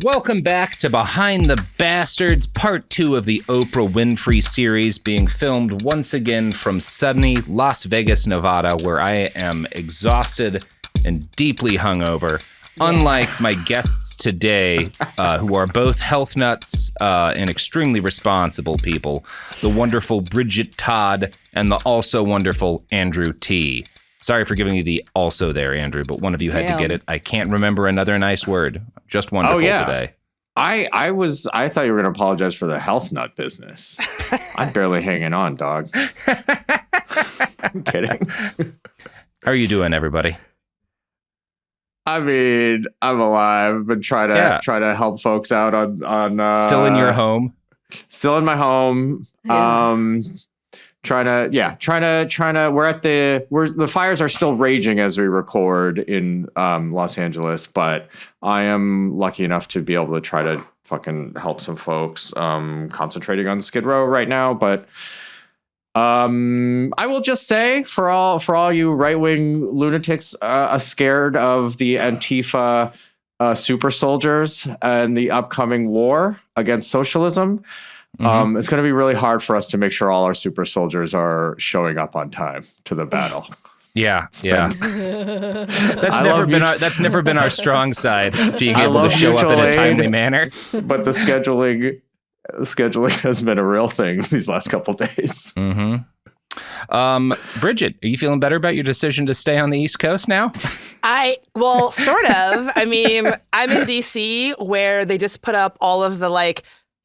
Welcome back to Behind the Bastards, part 2 of the Oprah Winfrey series, being filmed once again from sunny Las Vegas, Nevada, where I am exhausted and deeply hungover. Unlike my guests today, who are both health nuts and extremely responsible people, the wonderful Bridget Todd and the also wonderful Andrew T. Sorry for giving you the also there, Andrew, but one of you had to get it. I can't remember another nice word. Just wonderful today. I thought you were going to apologize for the health nut business. I'm barely hanging on, dog. I'm kidding. How are you doing, everybody? I mean, I'm alive, but try to help folks out on still in your home. Still in my home. Yeah. Trying to the fires are still raging as we record in Los Angeles, but I am lucky enough to be able to try to fucking help some folks, concentrating on Skid Row right now. But I will just say for all you right-wing lunatics scared of the Antifa super soldiers and the upcoming war against socialism, it's going to be really hard for us to make sure all our super soldiers are showing up on time to the battle. That's never been our strong side, being able to show up in a timely manner. But the scheduling has been a real thing these last couple days. Bridget, are you feeling better about your decision to stay on the East Coast now? Well, sort of. I mean, I'm in DC, where they just put up all of the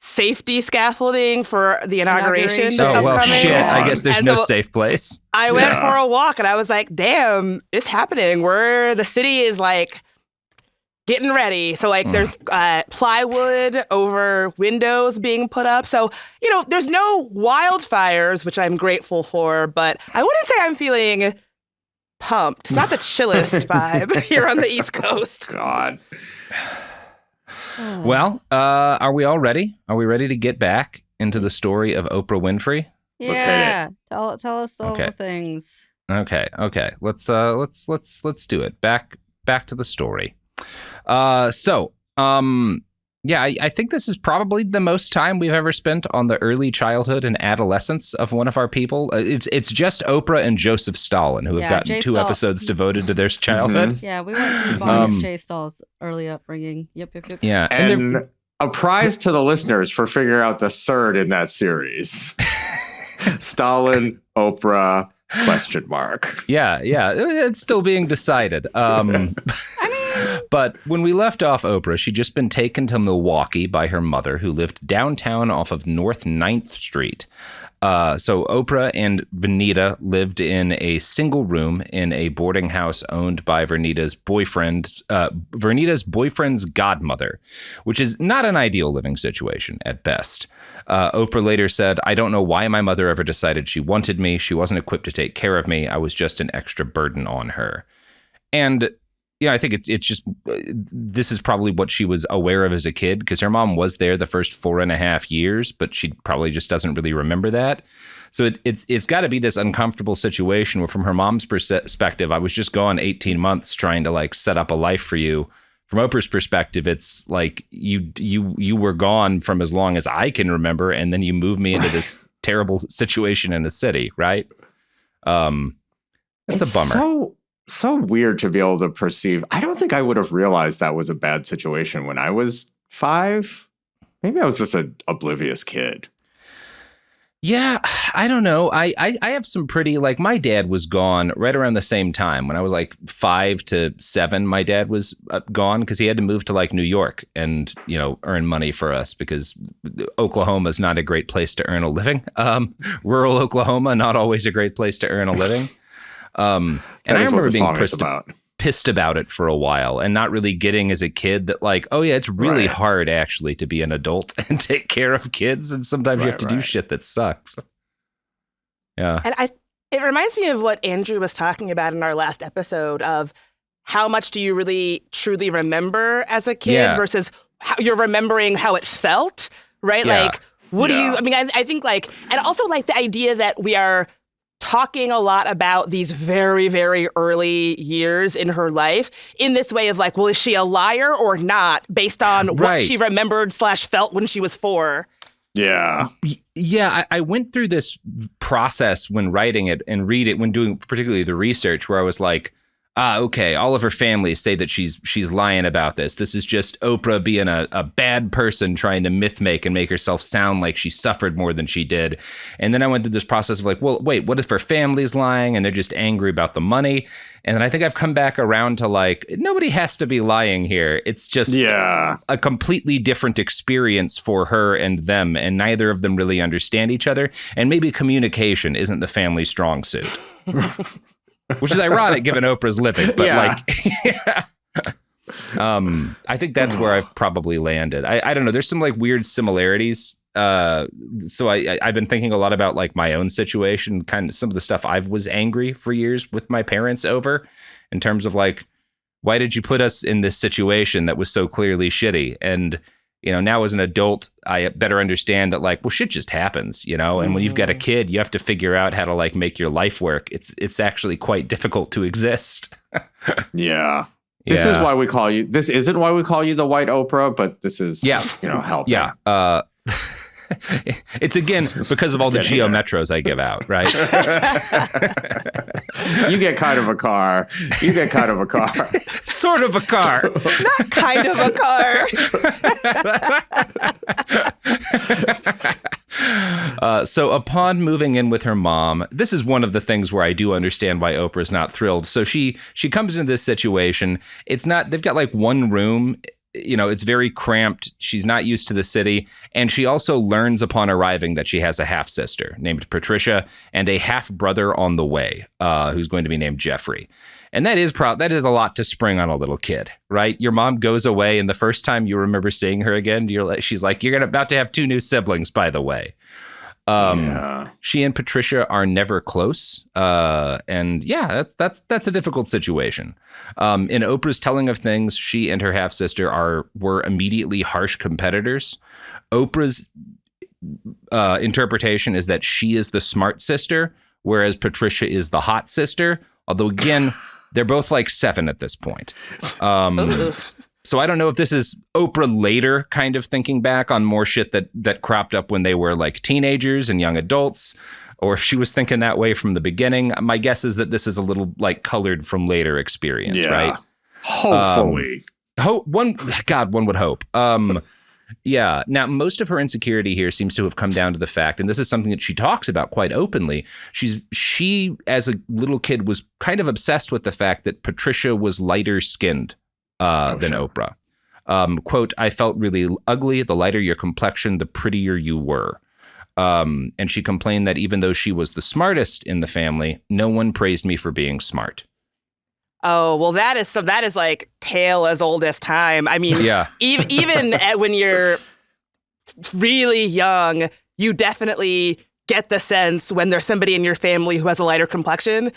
safety scaffolding for the inauguration. Oh, well, shit. I guess there's no safe place. I went for a walk and I was like, damn, it's happening. The city is getting ready. So there's plywood over windows being put up. So, there's no wildfires, which I'm grateful for, but I wouldn't say I'm feeling pumped. It's not the chillest vibe here on the East Coast. God. Well, are we all ready? Are we ready to get back into the story of Oprah Winfrey? Yeah, tell us all the things. Okay. Let's do it. Back to the story. I think this is probably the most time we've ever spent on the early childhood and adolescence of one of our people. It's just Oprah and Joseph Stalin who have gotten two episodes devoted to their childhood. Yeah, we went deep on Jay Stahl's early upbringing. Yep. Yeah, and a prize to the listeners for figuring out the third in that series. Stalin, Oprah, ? Yeah, it's still being decided. But when we left off Oprah, she'd just been taken to Milwaukee by her mother, who lived downtown off of North 9th Street. So Oprah and Vernita lived in a single room in a boarding house owned by Vernita's boyfriend's godmother, which is not an ideal living situation at best. Oprah later said, "I don't know why my mother ever decided she wanted me. She wasn't equipped to take care of me. I was just an extra burden on her." And I think it's just, this is probably what she was aware of as a kid, because her mom was there the first 4.5 years, but she probably just doesn't really remember that. So it's got to be this uncomfortable situation where, from her mom's perspective, I was just gone 18 months trying to set up a life for you. From Oprah's perspective, it's like you were gone from as long as I can remember, and then you moved me into this terrible situation in the city, right? That's a bummer. So weird to be able to perceive. I don't think I would have realized that was a bad situation when I was 5. Maybe I was just an oblivious kid. Yeah, I don't know. I have some pretty, my dad was gone right around the same time. When I was 5 to 7, my dad was gone because he had to move to New York and, earn money for us, because Oklahoma is not a great place to earn a living. Rural Oklahoma, not always a great place to earn a living. And I remember being pissed about it for a while and not really getting as a kid that it's really hard actually to be an adult and take care of kids. And sometimes you have to do shit that sucks. Yeah. And it reminds me of what Andrew was talking about in our last episode of how much do you really truly remember as a kid versus how you're remembering how it felt, right? Yeah. What do you, I think and also the idea that we are talking a lot about these very, very early years in her life in this way of like, well, is she a liar or not based on what she remembered / felt when she was 4? Yeah. Yeah, I went through this process when writing it and when doing particularly the research where I was like, okay, all of her family say that she's lying about this. This is just Oprah being a bad person trying to myth make and make herself sound like she suffered more than she did. And then I went through this process of like, well, wait, what if her family's lying and they're just angry about the money? And then I think I've come back around to like, nobody has to be lying here. It's just a completely different experience for her and them, and neither of them really understand each other. And maybe communication isn't the family's strong suit. Which is ironic given Oprah's living, but I think that's where I've probably landed. I don't know. There's some like weird similarities. So I've been thinking a lot about like my own situation, kind of some of the stuff I was angry for years with my parents over, in terms of like, why did you put us in this situation that was so clearly shitty? And now as an adult, I better understand that like, well, shit just happens, and when you've got a kid, you have to figure out how to like make your life work. It's actually quite difficult to exist. Yeah. This is why we call you. This isn't why we call you the White Oprah, but this is, helping. Yeah. It's again because of all the Geo Metros I give out, right? You get kind of a car. Sort of a car. Not kind of a car. So upon moving in with her mom, this is one of the things where I do understand why Oprah's not thrilled. So she comes into this situation. They've got like one room. It's very cramped. She's not used to the city. And she also learns upon arriving that she has a half sister named Patricia and a half brother on the way, who's going to be named Jeffrey. And that is a lot to spring on a little kid, right? Your mom goes away, and the first time you remember seeing her again, she's like, you're about to have 2 new siblings, by the way. She and Patricia are never close. And yeah, that's a difficult situation. In Oprah's telling of things, she and her half sister were immediately harsh competitors. Oprah's interpretation is that she is the smart sister, whereas Patricia is the hot sister. Although again, they're both like 7 at this point. So I don't know if this is Oprah later kind of thinking back on more shit that cropped up when they were like teenagers and young adults, or if she was thinking that way from the beginning. My guess is that this is a little like colored from later experience, right? Hopefully. One would hope. Yeah. Now, most of her insecurity here seems to have come down to the fact, and this is something that she talks about quite openly. She, as a little kid, was kind of obsessed with the fact that Patricia was lighter skinned than Oprah. Quote, I felt really ugly. The lighter your complexion, the prettier you were. And she complained that even though she was the smartest in the family, no one praised me for being smart. Oh, well, that is like tale as old as time. I mean, even when you're really young, you definitely get the sense when there's somebody in your family who has a lighter complexion,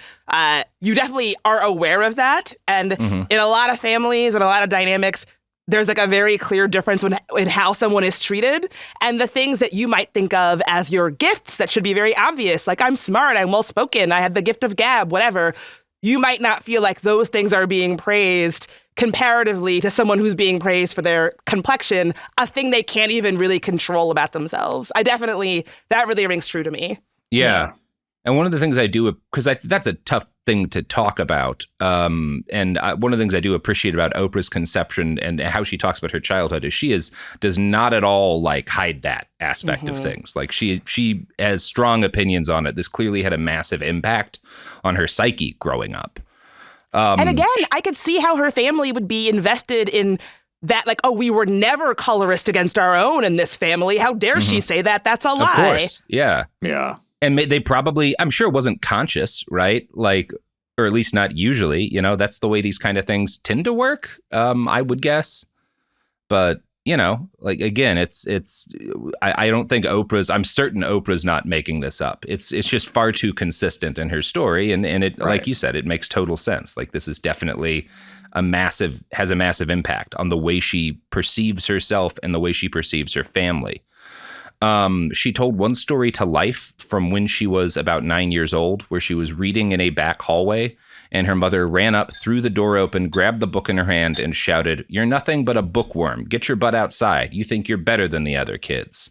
you definitely are aware of that. And in a lot of families and a lot of dynamics, there's like a very clear difference in how someone is treated. And the things that you might think of as your gifts that should be very obvious, like I'm smart, I'm well-spoken, I had the gift of gab, whatever. You might not feel like those things are being praised comparatively to someone who's being praised for their complexion, a thing they can't even really control about themselves. That really rings true to me. Yeah. And one of the things I do, because that's a tough thing to talk about. One of the things I do appreciate about Oprah's conception and how she talks about her childhood is she does not at all like hide that aspect of things. Like she has strong opinions on it. This clearly had a massive impact on her psyche growing up. And again, I could see how her family would be invested in that, like, oh, we were never colorist against our own in this family. How dare she say that? That's a lie. Of course. Yeah. Yeah. And they probably, I'm sure it wasn't conscious, right? Like, or at least not usually, that's the way these kind of things tend to work, I would guess. But, like, again, I don't think I'm certain Oprah's not making this up. It's just far too consistent in her story. And it, right. Like you said, it makes total sense. Like, this is definitely has a massive impact on the way she perceives herself and the way she perceives her family. She told one story to life from when she was about 9 years old, where she was reading in a back hallway, and her mother ran up, threw the door open, grabbed the book in her hand, and shouted, "You're nothing but a bookworm. Get your butt outside. You think you're better than the other kids."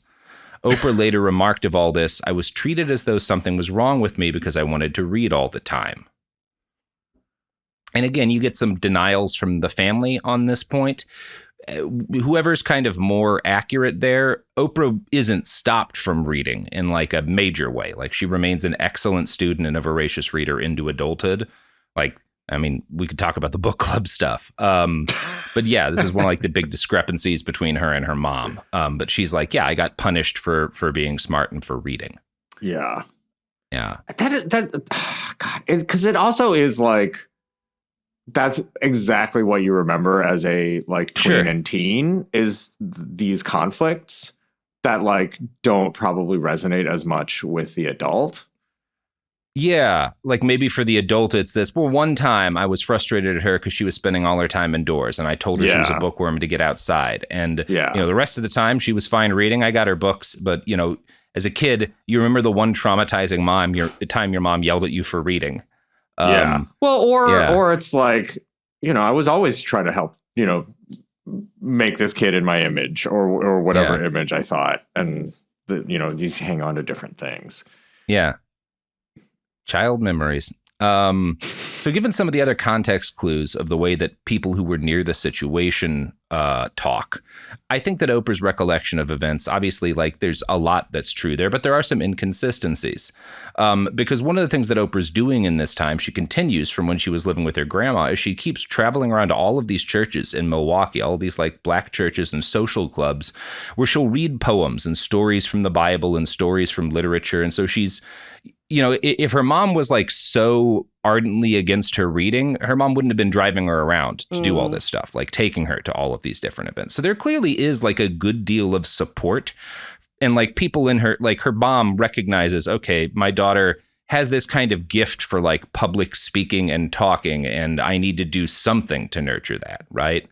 Oprah later remarked of all this, "I was treated as though something was wrong with me because I wanted to read all the time." And again, you get some denials from the family on this point. Whoever's kind of more accurate there, Oprah isn't stopped from reading in like a major way. Like, she remains an excellent student and a voracious reader into adulthood. Like, I mean, we could talk about the book club stuff. But yeah, this is one of like the big discrepancies between her and her mom. But she's like, yeah, I got punished for being smart and for reading. Yeah. Yeah. God, because it also is like, that's exactly what you remember as a like tween and teen, is these conflicts that like don't probably resonate as much with the adult. Yeah, like maybe for the adult it's this, well, one time I was frustrated at her because she was spending all her time indoors, and I told her she was a bookworm to get outside. And the rest of the time she was fine reading. I got her books, but as a kid, you remember the one traumatizing time your mom yelled at you for reading. Or it's like, I was always trying to help, make this kid in my image or whatever image I thought. And, you hang on to different things. Yeah. Child memories. So given some of the other context clues of the way that people who were near the situation talk, I think that Oprah's recollection of events, obviously, like, there's a lot that's true there, but there are some inconsistencies. Because one of the things that Oprah's doing in this time, she continues from when she was living with her grandma, is she keeps traveling around to all of these churches in Milwaukee, all these like black churches and social clubs, where she'll read poems and stories from the Bible and stories from literature. And so she's, if her mom was like so ardently against her reading, her mom wouldn't have been driving her around to do all this stuff, like taking her to all of these different events. So there clearly is like a good deal of support, and like people in her, like her mom recognizes, okay, my daughter has this kind of gift for like public speaking and talking, and I need to do something to nurture that. Right.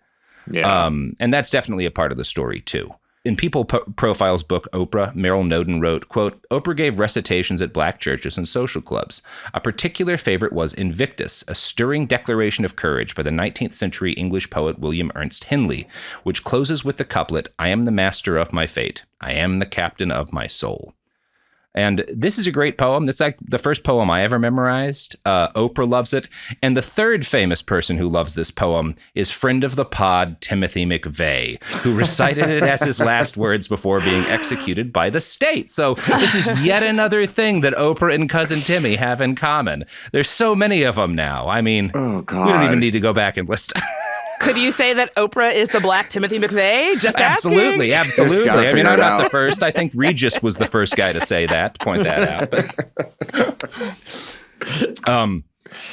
Yeah. And that's definitely a part of the story too. In People Profile's book, Oprah, Meryl Noden wrote, quote, "Oprah gave recitations at black churches and social clubs. A particular favorite was Invictus, a stirring declaration of courage by the 19th century English poet William Ernst Henley, which closes with the couplet, 'I am the master of my fate. I am the captain of my soul.'" And this is a great poem. It's like the first poem I ever memorized. Oprah loves it. And the third famous person who loves this poem is friend of the pod, Timothy McVeigh, who recited it as his last words before being executed by the state. So this is yet another thing that Oprah and Cousin Timmy have in common. There's so many of them now. I mean, we don't even need to go back and list. Could you say that Oprah is the black Timothy McVeigh? Just absolutely, asking. Absolutely. I mean, I'm not the first. I think Regis was the first guy to say that, to point that out.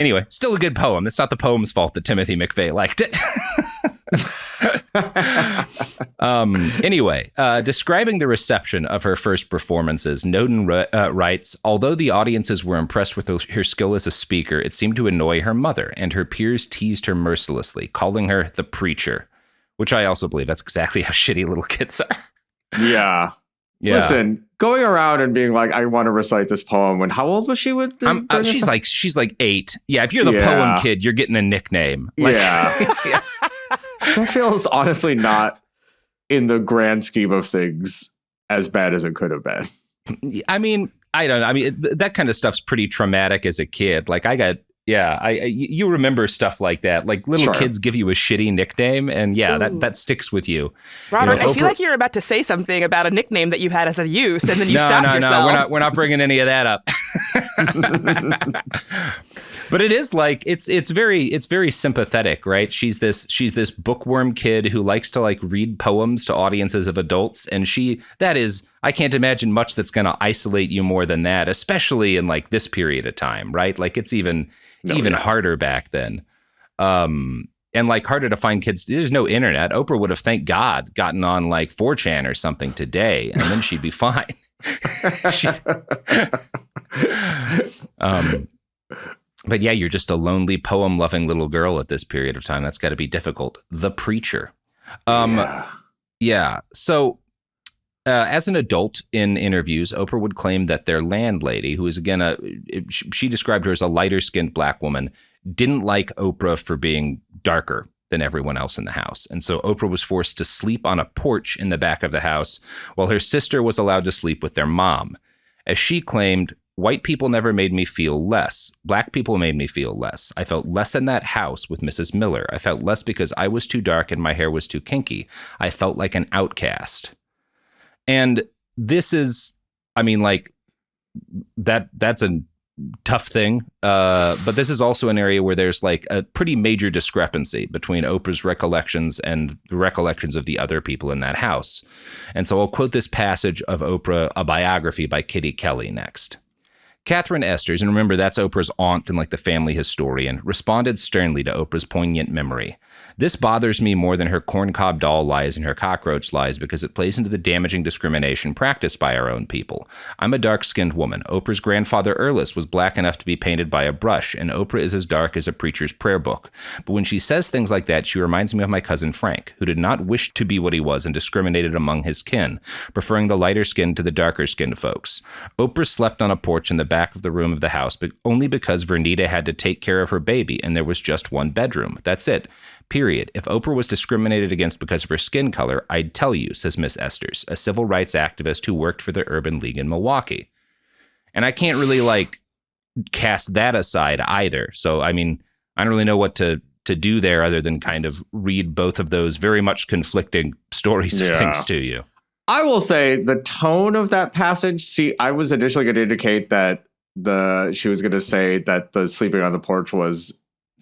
Anyway, still a good poem. It's not the poem's fault that Timothy McVeigh liked it. Anyway, describing the reception of her first performances, Noden writes, "Although the audiences were impressed with her skill as a speaker, it seemed to annoy her mother, and her peers teased her mercilessly, calling her the preacher," which I also believe that's exactly how shitty little kids are. Yeah. Listen, going around and being like, I want to recite this poem. When how old was she? She's like 8. Yeah, if you're the poem kid, you're getting a nickname. Like, yeah. That feels honestly not, in the grand scheme of things, as bad as it could have been. I mean, I don't know. I mean, that kind of stuff's pretty traumatic as a kid. Like you remember stuff like that. Like little kids give you a shitty nickname, and that sticks with you. Robert, I feel like you're about to say something about a nickname that you had as a youth, and then you stopped yourself. No, we're not bringing any of that up. But it is like it's very sympathetic, right? She's this bookworm kid who likes to like read poems to audiences of adults, and I can't imagine much that's going to isolate you more than that, especially in like this period of time, right? Like it's even harder back then. And like harder to find kids. There's no internet. Oprah would have, thank God, gotten on like 4chan or something today, and then she'd be fine. But yeah, you're just a lonely poem-loving little girl at this period of time. That's got to be difficult. The preacher. Yeah. So As an adult in interviews, Oprah would claim that their landlady, who is again she described her as a lighter-skinned black woman, didn't like Oprah for being darker than everyone else in the house. And so Oprah was forced to sleep on a porch in the back of the house while her sister was allowed to sleep with their mom. As she claimed, white people never made me feel less. Black people made me feel less. I felt less in that house with Mrs. Miller. I felt less because I was too dark and my hair was too kinky. I felt like an outcast. And this is, I mean, like, that's a tough thing. But this is also an area where there's like a pretty major discrepancy between Oprah's recollections and the recollections of the other people in that house. And so I'll quote this passage of Oprah, a biography by Kitty Kelly, next. Catherine Esters, and remember that's Oprah's aunt and like the family historian, responded sternly to Oprah's poignant memory. This bothers me more than her corncob doll lies and her cockroach lies because it plays into the damaging discrimination practiced by our own people. I'm a dark-skinned woman. Oprah's grandfather Erlis was black enough to be painted by a brush, and Oprah is as dark as a preacher's prayer book. But when she says things like that, she reminds me of my cousin Frank, who did not wish to be what he was and discriminated among his kin, preferring the lighter skinned to the darker skinned folks. Oprah slept on a porch in the back of the room of the house, but only because Vernita had to take care of her baby, and there was just one bedroom. That's it. Period. If Oprah was discriminated against because of her skin color, I'd tell you, says Miss Esters, a civil rights activist who worked for the Urban League in Milwaukee. And I can't really like cast that aside either. So, I mean, I don't really know what to do there other than kind of read both of those very much conflicting stories of things to you. I will say the tone of that passage. See, I was initially going to indicate that she was going to say that the sleeping on the porch was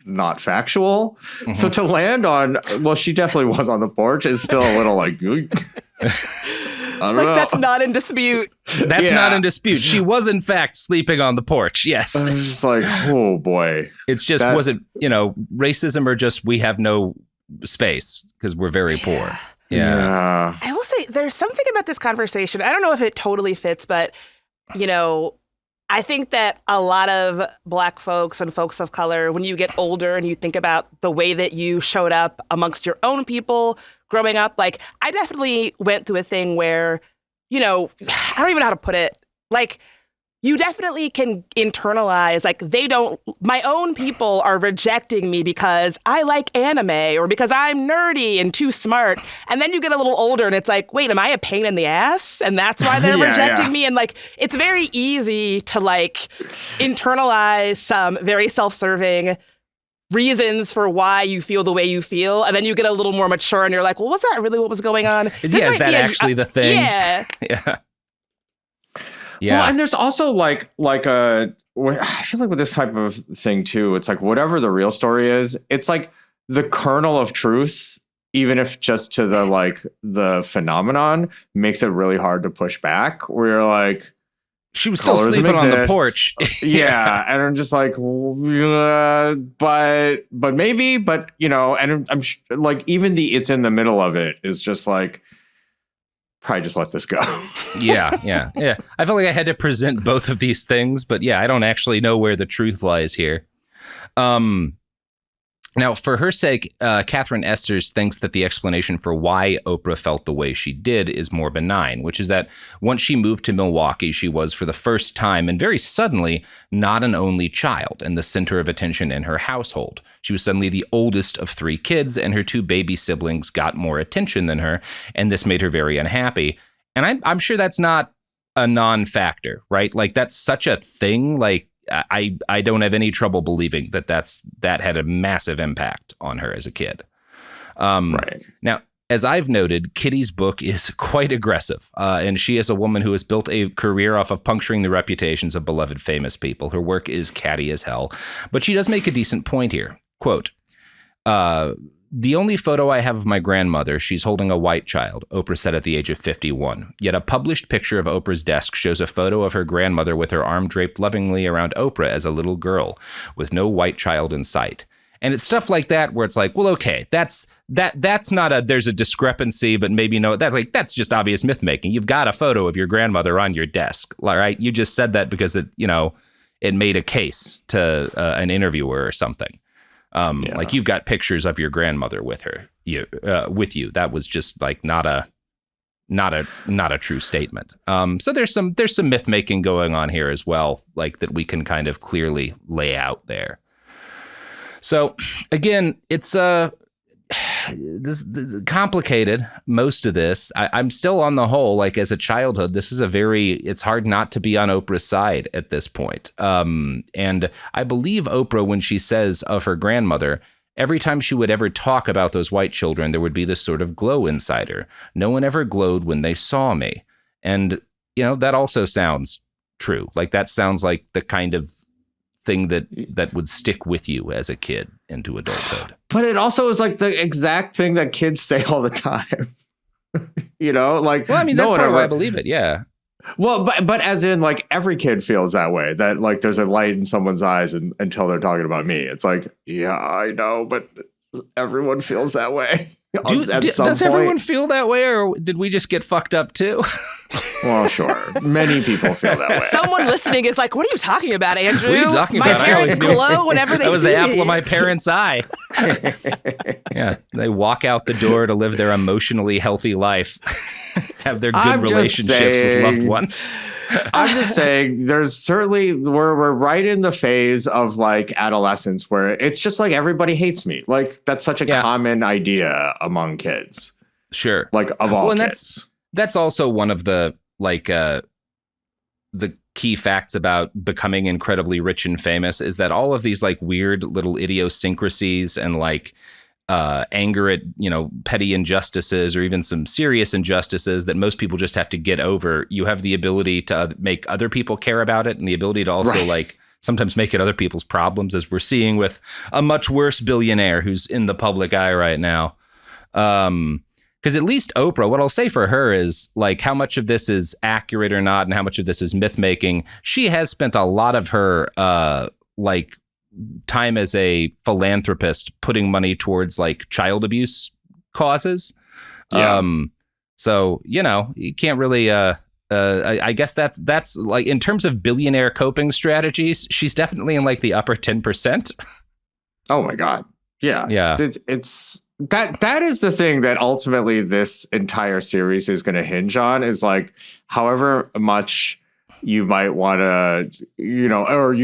not factual. Mm-hmm. So to land on, well, she definitely was on the porch is still a little like, I don't know. That's not in dispute. That's not in dispute. She was in fact sleeping on the porch. Yes. I was just like, oh boy. It's just, was it, racism or just we have no space because we're very poor. Yeah. I will say there's something about this conversation. I don't know if it totally fits, but I think that a lot of Black folks and folks of color, when you get older and you think about the way that you showed up amongst your own people growing up, like I definitely went through a thing where, I don't even know how to put it. Like you definitely can internalize, like my own people are rejecting me because I like anime or because I'm nerdy and too smart. And then you get a little older and it's like, wait, am I a pain in the ass? And that's why they're rejecting me. And like, it's very easy to like internalize some very self-serving reasons for why you feel the way you feel. And then you get a little more mature and you're like, well, was that really what was going on? Is that actually the thing? Yeah. Yeah. Well, and there's also I feel like with this type of thing too, it's like whatever the real story is, it's like the kernel of truth, even if just to the phenomenon, makes it really hard to push back. Where you're like, she was still sleeping on the porch. Yeah. And I'm just like, but maybe, and I'm like, even the it's in the middle of it is just like, probably just let this go. Yeah. I felt like I had to present both of these things, but I don't actually know where the truth lies here. Now, for her sake, Catherine Esters thinks that the explanation for why Oprah felt the way she did is more benign, which is that once she moved to Milwaukee, she was, for the first time and very suddenly, not an only child and the center of attention in her household. She was suddenly the oldest of 3 kids, and her 2 baby siblings got more attention than her, and this made her very unhappy. And I'm sure that's not a non-factor, right? Like, that's such a thing, like, I don't have any trouble believing that had a massive impact on her as a kid. Right. Now, as I've noted, Kitty's book is quite aggressive, and she is a woman who has built a career off of puncturing the reputations of beloved famous people. Her work is catty as hell, but she does make a decent point here. Quote, the only photo I have of my grandmother, she's holding a white child, Oprah said at the age of 51. Yet a published picture of Oprah's desk shows a photo of her grandmother with her arm draped lovingly around Oprah as a little girl, with no white child in sight. And it's stuff like that where it's like, well, okay, that's not there's a discrepancy, but maybe no, that's just obvious myth making. You've got a photo of your grandmother on your desk, right? You just said that because it made a case to an interviewer or something. Like you've got pictures of your grandmother with her, with you. That was just like not a not a true statement. So there's some myth making going on here as well, like that we can kind of clearly lay out there. So again, it's complicated, most of this. I'm still on the whole, like as a childhood, this is it's hard not to be on Oprah's side at this point. And I believe Oprah when she says of her grandmother, every time she would ever talk about those white children, there would be this sort of glow inside her. No one ever glowed when they saw me. And, that also sounds true. Like that sounds like the kind of thing that would stick with you as a kid into adulthood. But it also is like the exact thing that kids say all the time. Like, well, I mean, that's part of why I believe it. Yeah. Well, but as in like every kid feels that way, that like there's a light in someone's eyes until they're talking about me. It's like, yeah, I know, but everyone feels that way. Does everyone feel that way, or did we just get fucked up too? Well, sure. Many people feel that way. Someone listening is like, what are you talking about, Andrew? What are you talking my about? Parents glow whenever they see me. That was the apple of my parents' eye. Yeah, they walk out the door to live their emotionally healthy life, have their good relationships with loved ones. I'm just saying, there's certainly we're right in the phase of like adolescence where it's just like everybody hates me. Like that's such a common idea among kids. Sure, like of all kids. That's also one of the the key facts about becoming incredibly rich and famous is that all of these like weird little idiosyncrasies and like anger at, petty injustices or even some serious injustices that most people just have to get over. You have the ability to make other people care about it and the ability to also like sometimes make it other people's problems, as we're seeing with a much worse billionaire who's in the public eye right now. Because at least Oprah, what I'll say for her is like how much of this is accurate or not and how much of this is myth making. She has spent a lot of her time as a philanthropist putting money towards like child abuse causes. Yeah. So, you can't really I guess that's like in terms of billionaire coping strategies, she's definitely in like the upper 10%. Oh my God. Yeah. Yeah. It's that is the thing that ultimately this entire series is going to hinge on, is like however much you might want to, or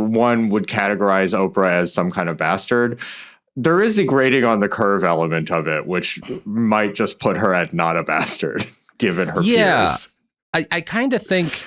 one would categorize Oprah as some kind of bastard. There is the grading on the curve element of it, which might just put her at not a bastard, given her peers. I kind of think,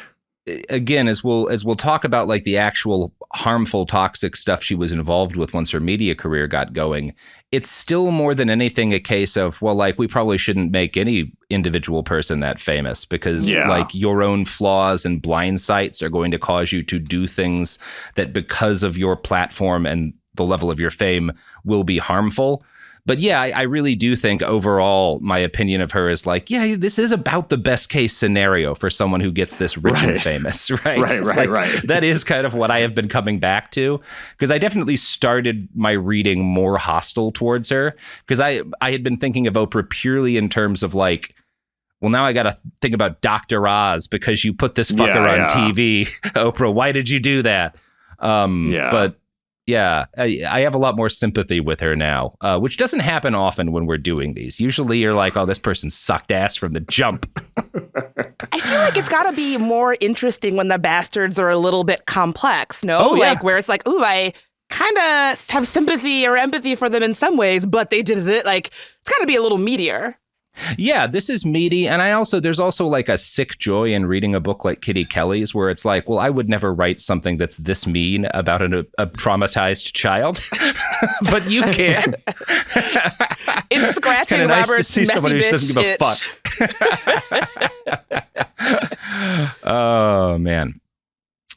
again, as we'll talk about like the actual harmful, toxic stuff she was involved with once her media career got going, it's still more than anything a case of, well, like we probably shouldn't make any individual person that famous because like your own flaws and blind sights are going to cause you to do things that because of your platform and the level of your fame will be harmful. But yeah, I really do think overall, my opinion of her is like, yeah, this is about the best case scenario for someone who gets this rich and famous, right? Right. That is kind of what I have been coming back to, because I definitely started my reading more hostile towards her, because I had been thinking of Oprah purely in terms of like, well, now I got to think about Dr. Oz because you put this fucker on TV. Oprah, why did you do that? But yeah, I have a lot more sympathy with her now, which doesn't happen often when we're doing these. Usually you're like, oh, this person sucked ass from the jump. I feel like it's got to be more interesting when the bastards are a little bit complex, no? Oh, yeah. Like where it's like, ooh, I kind of have sympathy or empathy for them in some ways, but they did it. Like, it's got to be a little meatier. Yeah, this is meaty. And there's also like a sick joy in reading a book like Kitty Kelly's where it's like, well, I would never write something that's this mean about a traumatized child, but you can. It's scratching it's Robert's nice to see messy someone who doesn't give a fuck. Oh, man.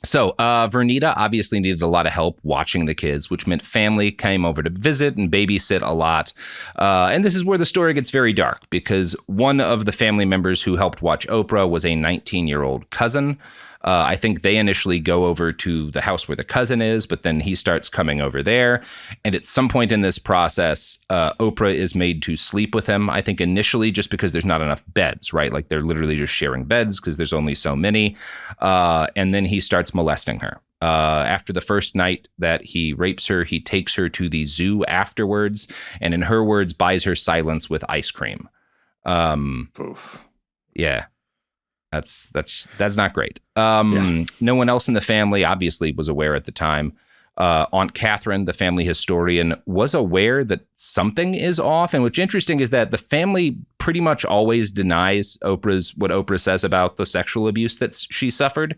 So Vernita obviously needed a lot of help watching the kids, which meant family came over to visit and babysit a lot. And this is where the story gets very dark, because one of the family members who helped watch Oprah was a 19-year-old cousin. I think they initially go over to the house where the cousin is, but then he starts coming over there. And at some point in this process, Oprah is made to sleep with him. I think initially just because there's not enough beds, right? Like they're literally just sharing beds because there's only so many. And then he starts molesting her. After the first night that he rapes her, he takes her to the zoo afterwards. And in her words, buys her silence with ice cream. Oof. Yeah. That's not great. No one else in the family obviously was aware at the time. Aunt Catherine, the family historian, was aware that something is off. And what's interesting is that the family pretty much always denies what Oprah says about the sexual abuse that she suffered.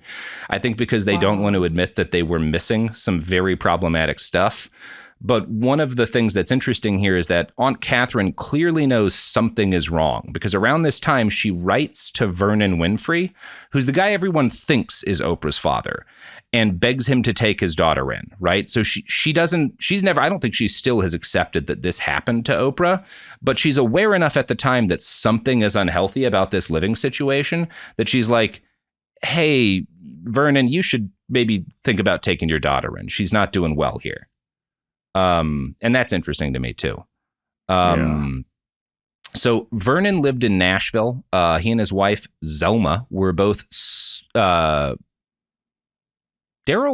I think because they don't want to admit that they were missing some very problematic stuff. But one of the things that's interesting here is that Aunt Catherine clearly knows something is wrong, because around this time she writes to Vernon Winfrey, who's the guy everyone thinks is Oprah's father, and begs him to take his daughter in, right? So she's never, I don't think she still has accepted that this happened to Oprah, but she's aware enough at the time that something is unhealthy about this living situation that she's like, hey, Vernon, you should maybe think about taking your daughter in. She's not doing well here. And that's interesting to me too. So Vernon lived in Nashville. He and his wife Zelma were both sterile,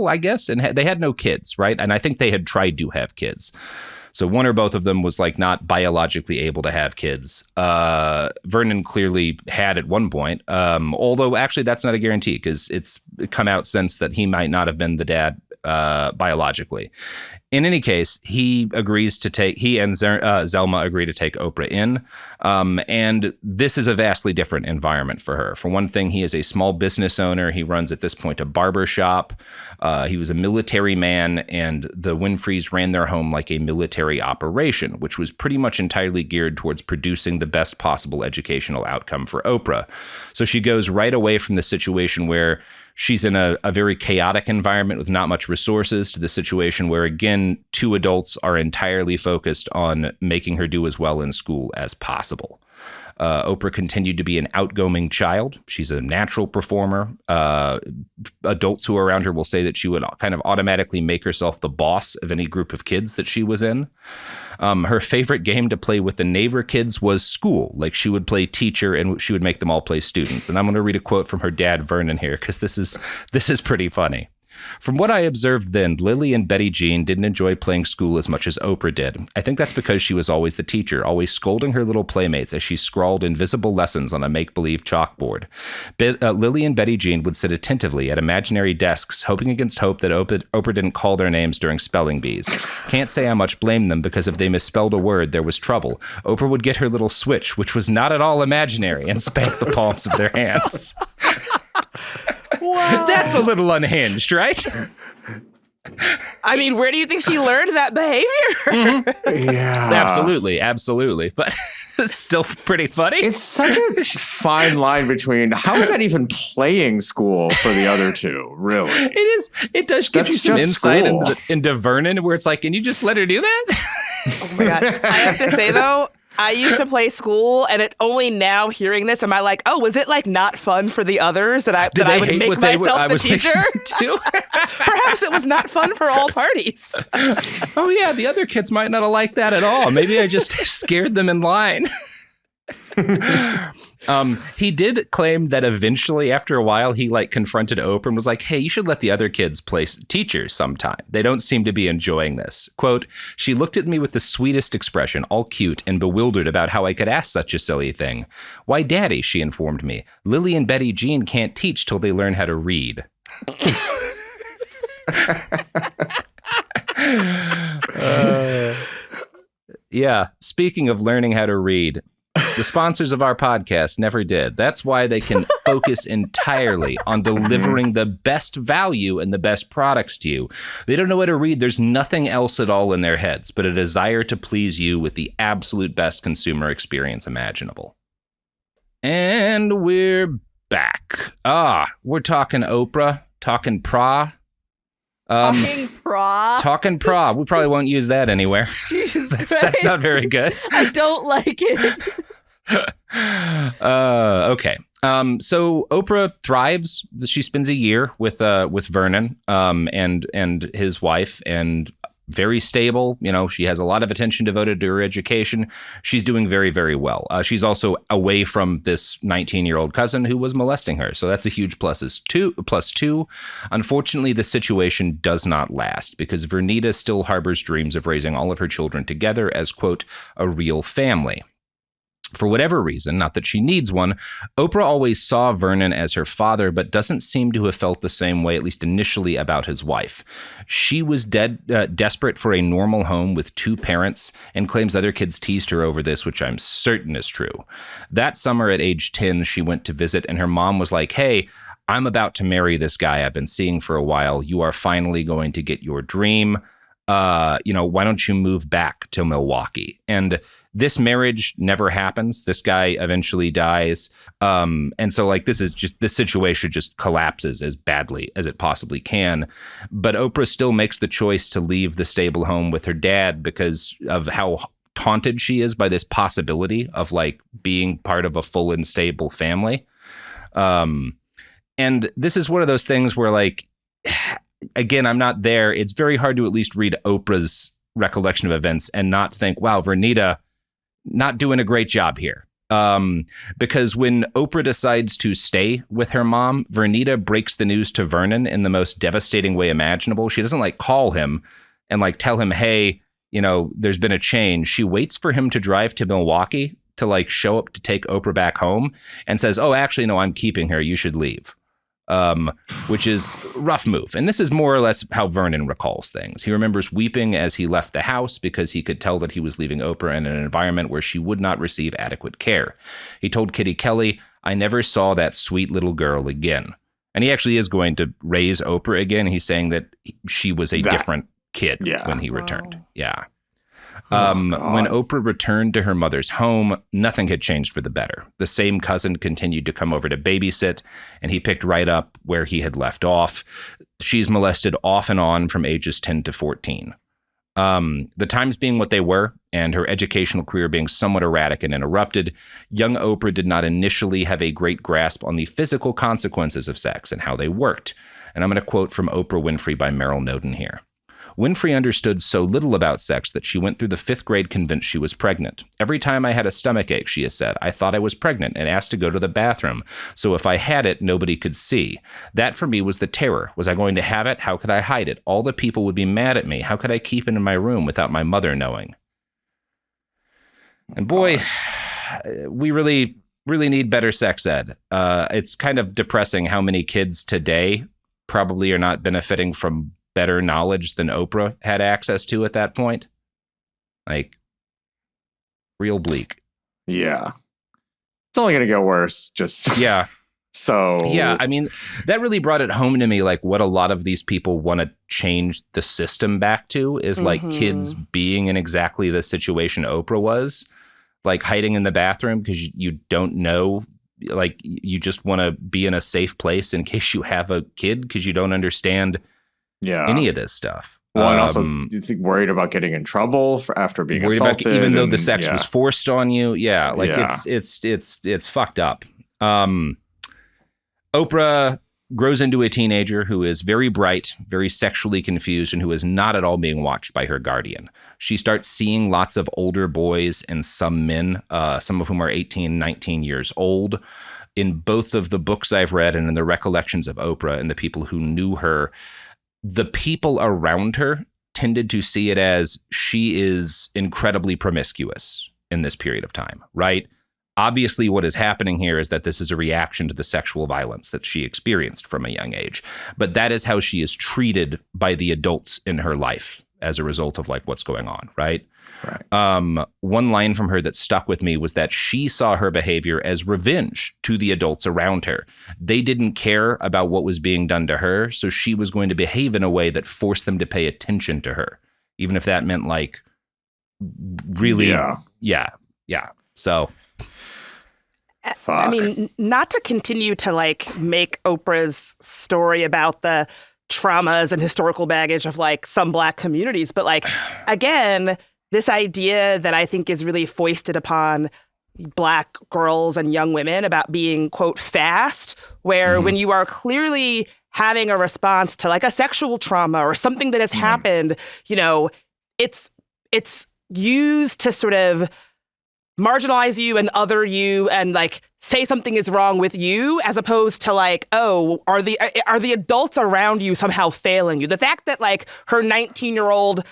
I guess, and they had no kids, right? And I think they had tried to have kids. So one or both of them was like not biologically able to have kids. Vernon clearly had at one point, although actually that's not a guarantee, because it's come out since that he might not have been the dad biologically. In any case, he and Zelma agree to take Oprah in. And this is a vastly different environment for her. For one thing, he is a small business owner. He runs at this point a barber shop. He was a military man, and the Winfreys ran their home like a military operation, which was pretty much entirely geared towards producing the best possible educational outcome for Oprah. So she goes right away from the situation where she's in a very chaotic environment with not much resources to the situation where, again, two adults are entirely focused on making her do as well in school as possible. Oprah continued to be an outgoing child. She's a natural performer. Adults who are around her will say that she would kind of automatically make herself the boss of any group of kids that she was in. Her favorite game to play with the neighbor kids was school. Like, she would play teacher and she would make them all play students. And I'm going to read a quote from her dad, Vernon, here, because this is pretty funny. From what I observed then, Lily and Betty Jean didn't enjoy playing school as much as Oprah did. I think that's because she was always the teacher, always scolding her little playmates as she scrawled invisible lessons on a make-believe chalkboard. Lily and Betty Jean would sit attentively at imaginary desks, hoping against hope that Oprah didn't call their names during spelling bees. Can't say I much blame them, because if they misspelled a word, there was trouble. Oprah would get her little switch, which was not at all imaginary, and spank the palms of their hands. Wow. That's a little unhinged, right? I mean, where do you think she learned that behavior? Mm-hmm. Yeah. Absolutely. But it's still pretty funny. It's such a fine line between how is that even playing school for the other two, really? It is. It does give you some insight into Vernon, where it's like, can you just let her do that? Oh my God. I have to say, though, I used to play school, and it only now hearing this am I like, oh, was it like not fun for the others that I would make myself the teacher? Too? Perhaps it was not fun for all parties. Oh yeah, the other kids might not have liked that at all. Maybe I just scared them in line. He did claim that eventually, after a while, he confronted Oprah and was like, hey, you should let the other kids play teachers sometime. They don't seem to be enjoying this. Quote, she looked at me with the sweetest expression, all cute and bewildered about how I could ask such a silly thing. Why, Daddy, she informed me, Lily and Betty Jean can't teach till they learn how to read. Yeah, speaking of learning how to read, the sponsors of our podcast never did. That's why they can focus entirely on delivering the best value and the best products to you. They don't know how to read. There's nothing else at all in their heads but a desire to please you with the absolute best consumer experience imaginable. And we're back. We're talking Oprah, talking pra. Talking pra. Talking pra. We probably won't use that anywhere. Jesus That's not very good. I don't like it. Okay. So Oprah thrives. She spends a year with Vernon and his wife, and very stable. You know, she has a lot of attention devoted to her education. She's doing very, very well. She's also away from this 19-year-old cousin who was molesting her. So that's a huge plus two. Unfortunately, the situation does not last, because Vernita still harbors dreams of raising all of her children together as, quote, a real family. For whatever reason, not that she needs one, Oprah always saw Vernon as her father, but doesn't seem to have felt the same way, at least initially, about his wife. She was desperate for a normal home with 2 parents and claims other kids teased her over this, which I'm certain is true. That summer at age 10, she went to visit, and her mom was like, hey, I'm about to marry this guy I've been seeing for a while. You are finally going to get your dream. Why don't you move back to Milwaukee? And this marriage never happens. This guy eventually dies. And so this situation just collapses as badly as it possibly can. But Oprah still makes the choice to leave the stable home with her dad because of how taunted she is by this possibility of being part of a full and stable family. And this is one of those things where again, I'm not there. It's very hard to at least read Oprah's recollection of events and not think, wow, Vernita, not doing a great job here. Because when Oprah decides to stay with her mom, Vernita breaks the news to Vernon in the most devastating way imaginable. She doesn't call him and tell him, hey, there's been a change. She waits for him to drive to Milwaukee to show up to take Oprah back home and says, oh, actually, no, I'm keeping her. You should leave. Which is a rough move. And this is more or less how Vernon recalls things. He remembers weeping as he left the house because he could tell that he was leaving Oprah in an environment where she would not receive adequate care. He told Kitty Kelly, I never saw that sweet little girl again. And he actually is going to raise Oprah again. He's saying that she was a different kid when he returned. Yeah. When Oprah returned to her mother's home, nothing had changed for the better. The same cousin continued to come over to babysit, and he picked right up where he had left off. She's molested off and on from ages 10 to 14. The times being what they were, and her educational career being somewhat erratic and interrupted, young Oprah did not initially have a great grasp on the physical consequences of sex and how they worked. And I'm going to quote from Oprah Winfrey by Merrill Noden here. Winfrey understood so little about sex that she went through the 5th grade convinced she was pregnant. Every time I had a stomachache, she has said, I thought I was pregnant and asked to go to the bathroom. So if I had it, nobody could see. That for me was the terror. Was I going to have it? How could I hide it? All the people would be mad at me. How could I keep it in my room without my mother knowing? And boy, we really, really need better sex ed. It's kind of depressing how many kids today probably are not benefiting from better knowledge than Oprah had access to at that point. Real bleak. Yeah. It's only going to get worse. Yeah. So. Yeah. I mean, that really brought it home to me, what a lot of these people want to change the system back to is kids being in exactly the situation Oprah was, hiding in the bathroom because you don't know, you just want to be in a safe place in case you have a kid because you don't understand any of this stuff. Well, and also you think worried about getting in trouble after being assaulted, even though the sex was forced on you. Yeah, it's fucked up. Oprah grows into a teenager who is very bright, very sexually confused, and who is not at all being watched by her guardian. She starts seeing lots of older boys and some men, some of whom are 18, 19 years old. In both of the books I've read and in the recollections of Oprah and the people who knew her, the people around her tended to see it as she is incredibly promiscuous in this period of time, right? Obviously, what is happening here is that this is a reaction to the sexual violence that she experienced from a young age. But that is how she is treated by the adults in her life as a result of what's going on, right? Right. One line from her that stuck with me was that she saw her behavior as revenge to the adults around her. They didn't care about what was being done to her, so she was going to behave in a way that forced them to pay attention to her, even if that meant really, yeah. So, fuck. I mean, not to continue to make Oprah's story about the traumas and historical baggage of some Black communities, but again, this idea that I think is really foisted upon Black girls and young women about being, quote, fast, where when you are clearly having a response to a sexual trauma or something that has happened, it's used to sort of marginalize you and other you and say something is wrong with you, as opposed to are the adults around you somehow failing you? The fact that her 19-year-old,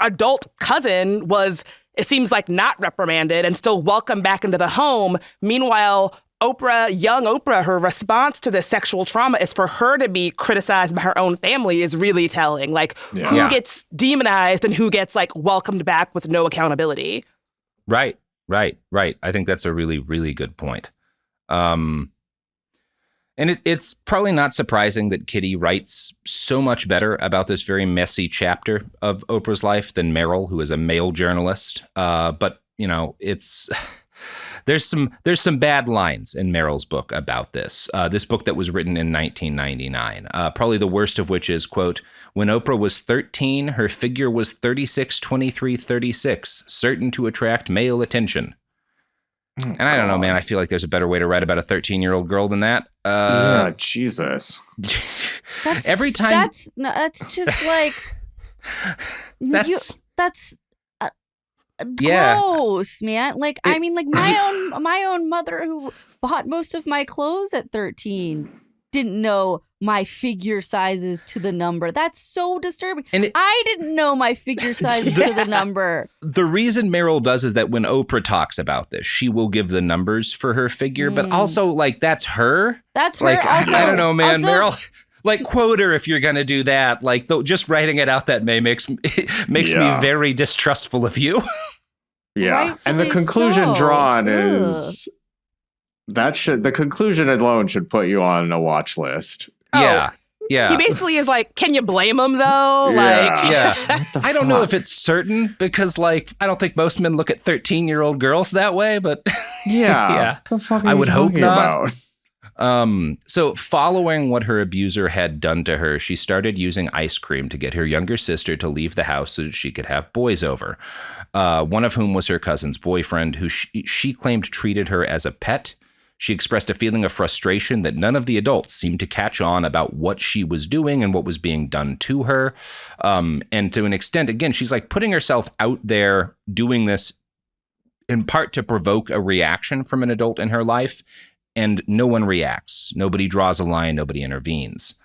adult cousin was it seems like not reprimanded and still welcomed back into the home. Meanwhile, young Oprah, her response to this sexual trauma is for her to be criticized by her own family is really telling. Like, who gets demonized and who gets, like, welcomed back with no accountability. Right. I think that's a really, really good point. And it's probably not surprising that Kitty writes so much better about this very messy chapter of Oprah's life than Meryl, who is a male journalist. But, you know, there's some bad lines in Meryl's book about this. This book that was written in 1999, probably the worst of which is, quote, when Oprah was 13, her figure was 36, 23, 36, certain to attract male attention. And I don't know, man. I feel like there's a better way to write about a 13-year-old girl than that. Yeah, Jesus. Every time. That's just like. That's gross, man. Like, I mean, like my own mother who bought most of my clothes at 13 didn't know my figure sizes to the number. That's so disturbing. And I didn't know my figure sizes to the number. The reason Meryl does is that when Oprah talks about this, she will give the numbers for her figure, but also, like, that's her. That's her. Like, also, I don't know, man, Meryl. Like, quote her if you're gonna do that. Like, just writing it out that makes me very distrustful of you. Yeah, Rightfully and the conclusion drawn Ugh. is the conclusion alone should put you on a watch list. Yeah. He basically is like, can you blame him though? Yeah. I don't know if it's certain because, like, I don't think most men look at 13-year-old girls that way, but yeah. What the fuck are I you would hope talking not. about? So following what her abuser had done to her, she started using ice cream to get her younger sister to leave the house so that she could have boys over. One of whom was her cousin's boyfriend, who she claimed treated her as a pet. She expressed a feeling of frustration that none of the adults seemed to catch on about what she was doing and what was being done to her. And to an extent, again, she's like putting herself out there doing this in part to provoke a reaction from an adult in her life. And no one reacts. Nobody draws a line. Nobody intervenes.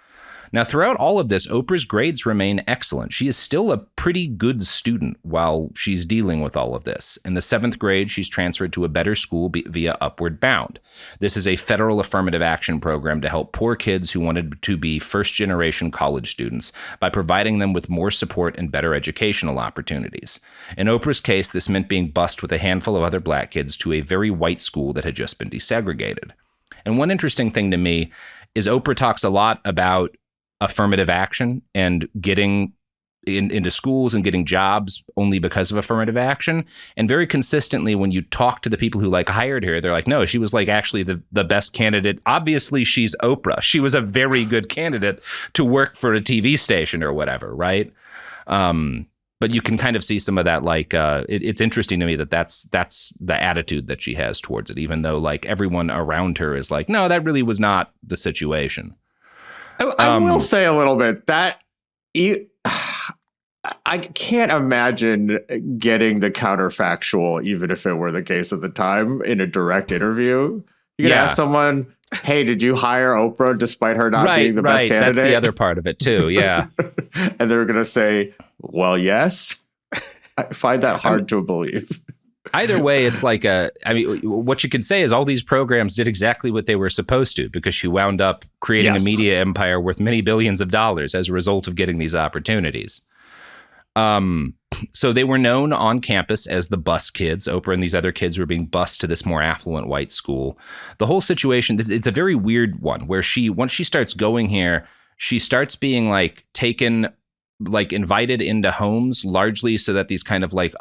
Now, throughout all of this, Oprah's grades remain excellent. She is still a pretty good student while she's dealing with all of this. In the 7th grade, she's transferred to a better school via Upward Bound. This is a federal affirmative action program to help poor kids who wanted to be first-generation college students by providing them with more support and better educational opportunities. In Oprah's case, this meant being bused with a handful of other black kids to a very white school that had just been desegregated. And one interesting thing to me is Oprah talks a lot about affirmative action and getting into schools and getting jobs only because of affirmative action. And very consistently, when you talk to the people who like hired her, they're like, no, she was like actually the best candidate. Obviously, she's Oprah. She was a very good candidate to work for a TV station or whatever, right? But you can kind of see some of that, like, it's interesting to me that's the attitude that she has towards it, even though like everyone around her is like, no, that really was not the situation. I will say a little bit that I can't imagine getting the counterfactual, even if it were the case at the time, in a direct interview. You can ask someone, hey, did you hire Oprah despite her not being the best candidate? That's the other part of it too, yeah. And they're going to say, well, yes. I find that hard to believe. Either way, it's like what you could say is all these programs did exactly what they were supposed to, because she wound up creating a media empire worth many billions of dollars as a result of getting these opportunities. So they were known on campus as the bus kids. Oprah and these other kids were being bused to this more affluent white school. The whole situation, it's a very weird one where once she starts going here, she starts being like taken, like invited into homes largely so that these kind of like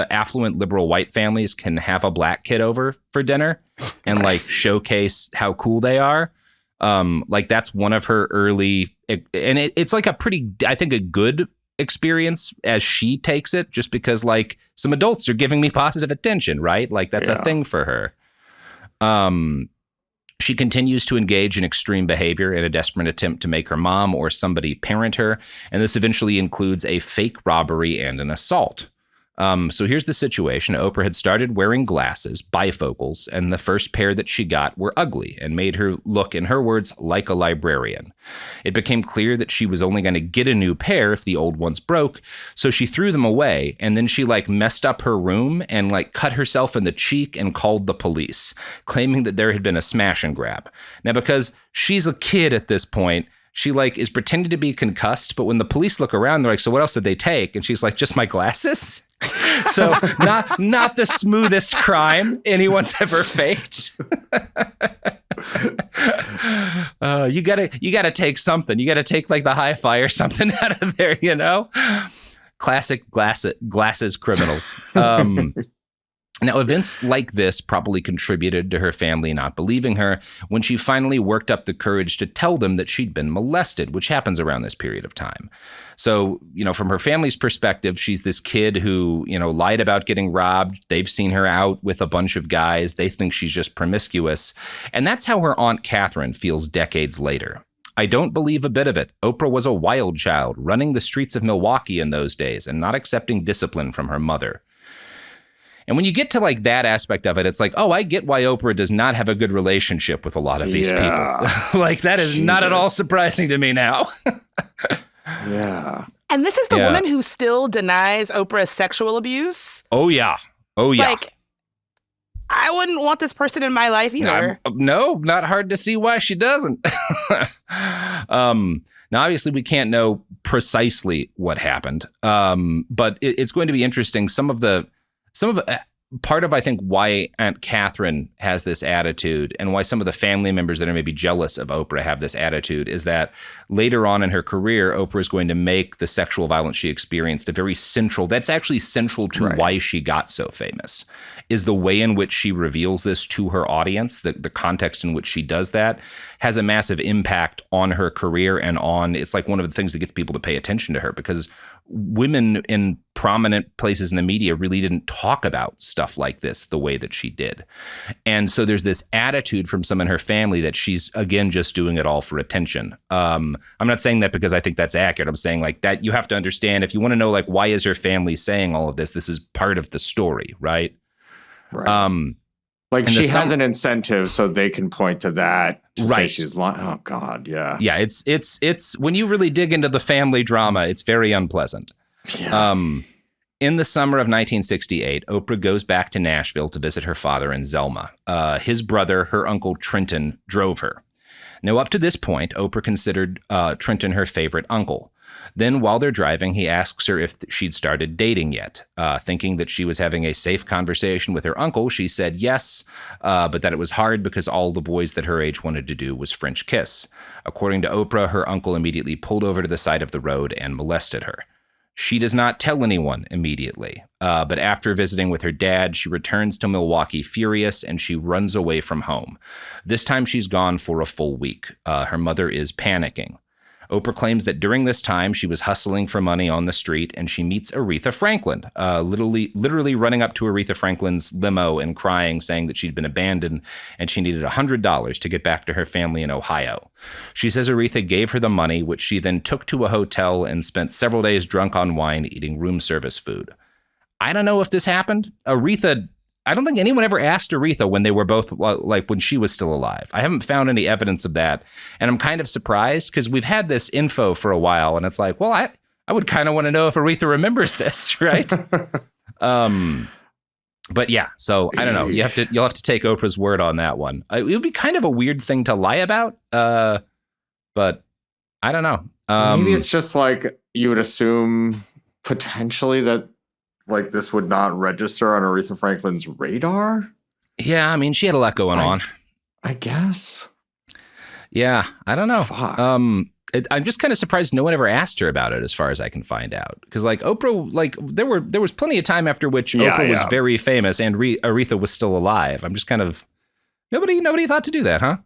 affluent liberal white families can have a black kid over for dinner and like showcase how cool they are. Like that's one of her early, and it's like a pretty, I think, a good experience as she takes it, just because like some adults are giving me positive attention, right? Like that's a thing for her. She continues to engage in extreme behavior in a desperate attempt to make her mom or somebody parent her, and this eventually includes a fake robbery and an assault. So here's the situation. Oprah had started wearing glasses, bifocals, and the first pair that she got were ugly and made her look, in her words, like a librarian. It became clear that she was only going to get a new pair if the old ones broke, so she threw them away, and then she messed up her room and cut herself in the cheek and called the police, claiming that there had been a smash and grab. Now, because she's a kid at this point, she is pretending to be concussed, but when the police look around, they're like, so what else did they take? And she's like, just my glasses? So not the smoothest crime anyone's ever faked. You gotta take something. You gotta take the hi-fi or something out of there, Classic glasses criminals. Now, events like this probably contributed to her family not believing her when she finally worked up the courage to tell them that she'd been molested, which happens around this period of time. So, from her family's perspective, she's this kid who, lied about getting robbed. They've seen her out with a bunch of guys. They think she's just promiscuous. And that's how her Aunt Catherine feels decades later. I don't believe a bit of it. Oprah was a wild child, running the streets of Milwaukee in those days and not accepting discipline from her mother. And when you get to that aspect of it, it's I get why Oprah does not have a good relationship with a lot of these people. That is not at all surprising to me now. Yeah. And this is the woman who still denies Oprah's sexual abuse. Oh, yeah. Oh, yeah. I wouldn't want this person in my life either. No, not hard to see why she doesn't. Now, obviously, we can't know precisely what happened, but it's going to be interesting. Part of, I think, why Aunt Catherine has this attitude and why some of the family members that are maybe jealous of Oprah have this attitude is that later on in her career, Oprah is going to make the sexual violence she experienced that's actually central to why she got so famous, is the way in which she reveals this to her audience. The context in which she does that has a massive impact on her career and it's one of the things that gets people to pay attention to her, because women in prominent places in the media really didn't talk about stuff like this the way that she did. And so there's this attitude from some in her family that she's, again, just doing it all for attention. I'm not saying that because I think that's accurate. I'm saying that you have to understand, if you want to know why is her family saying all of this, this is part of the story, right? Right. She has an incentive so they can point to that to say she's lying. Oh, God, yeah. Yeah, it's when you really dig into the family drama, it's very unpleasant. Yeah. In the summer of 1968, Oprah goes back to Nashville to visit her father in Zelma. His brother, her uncle Trenton, drove her. Now, up to this point, Oprah considered Trenton her favorite uncle. Then, while they're driving, he asks her if she'd started dating yet. Thinking that she was having a safe conversation with her uncle, she said yes, but that it was hard because all the boys that her age wanted to do was French kiss. According to Oprah, her uncle immediately pulled over to the side of the road and molested her. She does not tell anyone immediately, but after visiting with her dad, she returns to Milwaukee furious and she runs away from home. This time she's gone for a full week. Her mother is panicking. Oprah claims that during this time, she was hustling for money on the street, and she meets Aretha Franklin, literally running up to Aretha Franklin's limo and crying, saying that she'd been abandoned and she needed $100 to get back to her family in Ohio. She says Aretha gave her the money, which she then took to a hotel and spent several days drunk on wine eating room service food. I don't know if this happened. I don't think anyone ever asked Aretha when they were both when she was still alive. I haven't found any evidence of that. And I'm kind of surprised because we've had this info for a while and it's I would kind of want to know if Aretha remembers this, right? But yeah, so I don't know. You'll have to take Oprah's word on that one. It would be kind of a weird thing to lie about. But I don't know. Maybe it's just you would assume potentially that this would not register on Aretha Franklin's radar? Yeah, I mean, she had a lot going on. I guess. Yeah, I don't know. Fuck. I'm just kind of surprised no one ever asked her about it, as far as I can find out. Because Oprah, there was plenty of time after which Oprah was very famous and Aretha was still alive. I'm just kind of nobody thought to do that, huh?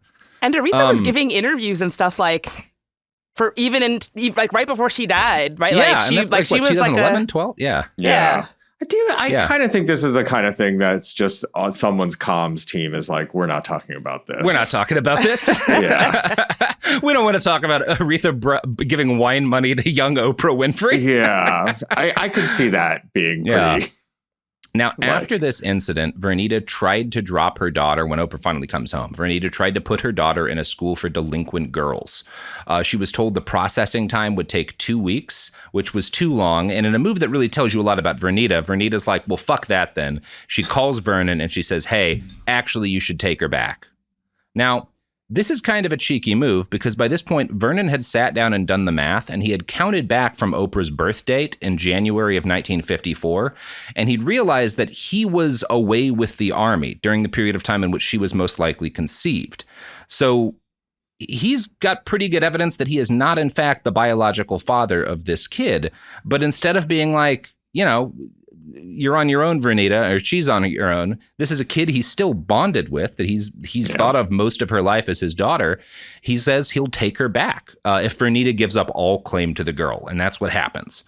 And Aretha was giving interviews and stuff for even right before she died, right? Yeah, she was 2011, 12? Yeah. Yeah. I kind of think this is the kind of thing that's just on someone's comms team is like, we're not talking about this. We're not talking about this. Yeah. We don't want to talk about Aretha giving wine money to young Oprah Winfrey. Yeah. I could see that being pretty. Now, after this incident, Vernita tried to drop her daughter when Oprah finally comes home. Vernita tried to put her daughter in a school for delinquent girls. She was told the processing time would take 2 weeks, which was too long. And in a move that really tells you a lot about Vernita, Vernita's like, well, fuck that then. She calls Vernon and she says, hey, actually, you should take her back. Now, this is kind of a cheeky move because by this point, Vernon had sat down and done the math, and he had counted back from Oprah's birth date in January of 1954, and he'd realized that he was away with the Army during the period of time in which she was most likely conceived. So he's got pretty good evidence that he is not, in fact, the biological father of this kid, but instead of being like, you know, you're on your own, Vernita, or she's on your own. This is a kid he's still bonded with, that he's thought of most of her life as his daughter. He says he'll take her back if Vernita gives up all claim to the girl, and that's what happens.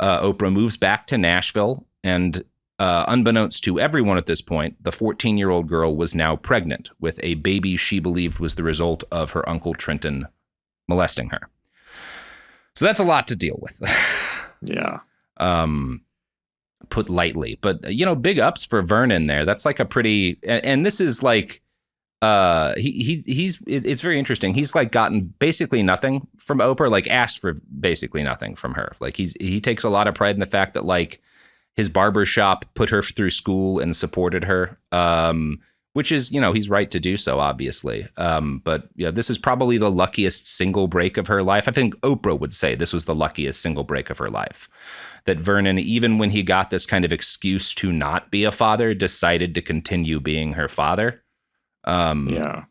Oprah moves back to Nashville, and unbeknownst to everyone at this point, the 14-year-old girl was now pregnant with a baby she believed was the result of her Uncle Trenton molesting her. So that's a lot to deal with. Yeah. Put lightly, but you know, big ups for Vernon there. That's like a pretty, and this is like, it's very interesting. He's like gotten basically nothing from Oprah, like asked for basically nothing from her. Like he takes a lot of pride in the fact that like his barber shop put her through school and supported her, which is, you know, he's right to do so, obviously. But yeah, this is probably the luckiest single break of her life. I think Oprah would say this was the luckiest single break of her life. That Vernon, even when he got this kind of excuse to not be a father, decided to continue being her father. Yeah.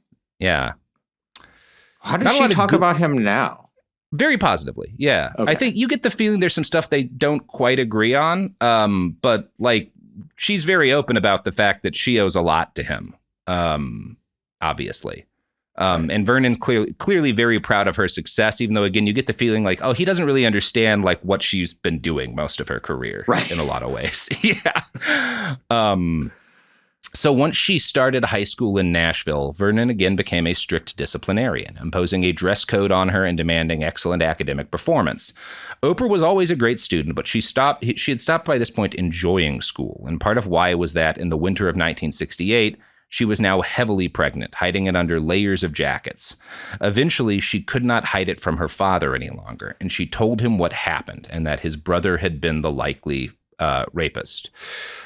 How does she talk about him now? Very positively. Yeah. Okay. I think you get the feeling there's some stuff they don't quite agree on. But like, she's very open about the fact that she owes a lot to him. Obviously. And Vernon's clearly very proud of her success, even though, again, you get the feeling like, oh, he doesn't really understand like what she's been doing most of her career in a lot of ways. Yeah. So once she started high school in Nashville, Vernon again became a strict disciplinarian, imposing a dress code on her and demanding excellent academic performance. Oprah was always a great student, but she had stopped by this point enjoying school. And part of why was that in the winter of 1968, she was now heavily pregnant, hiding it under layers of jackets. Eventually, she could not hide it from her father any longer, and she told him what happened and that his brother had been the likely rapist.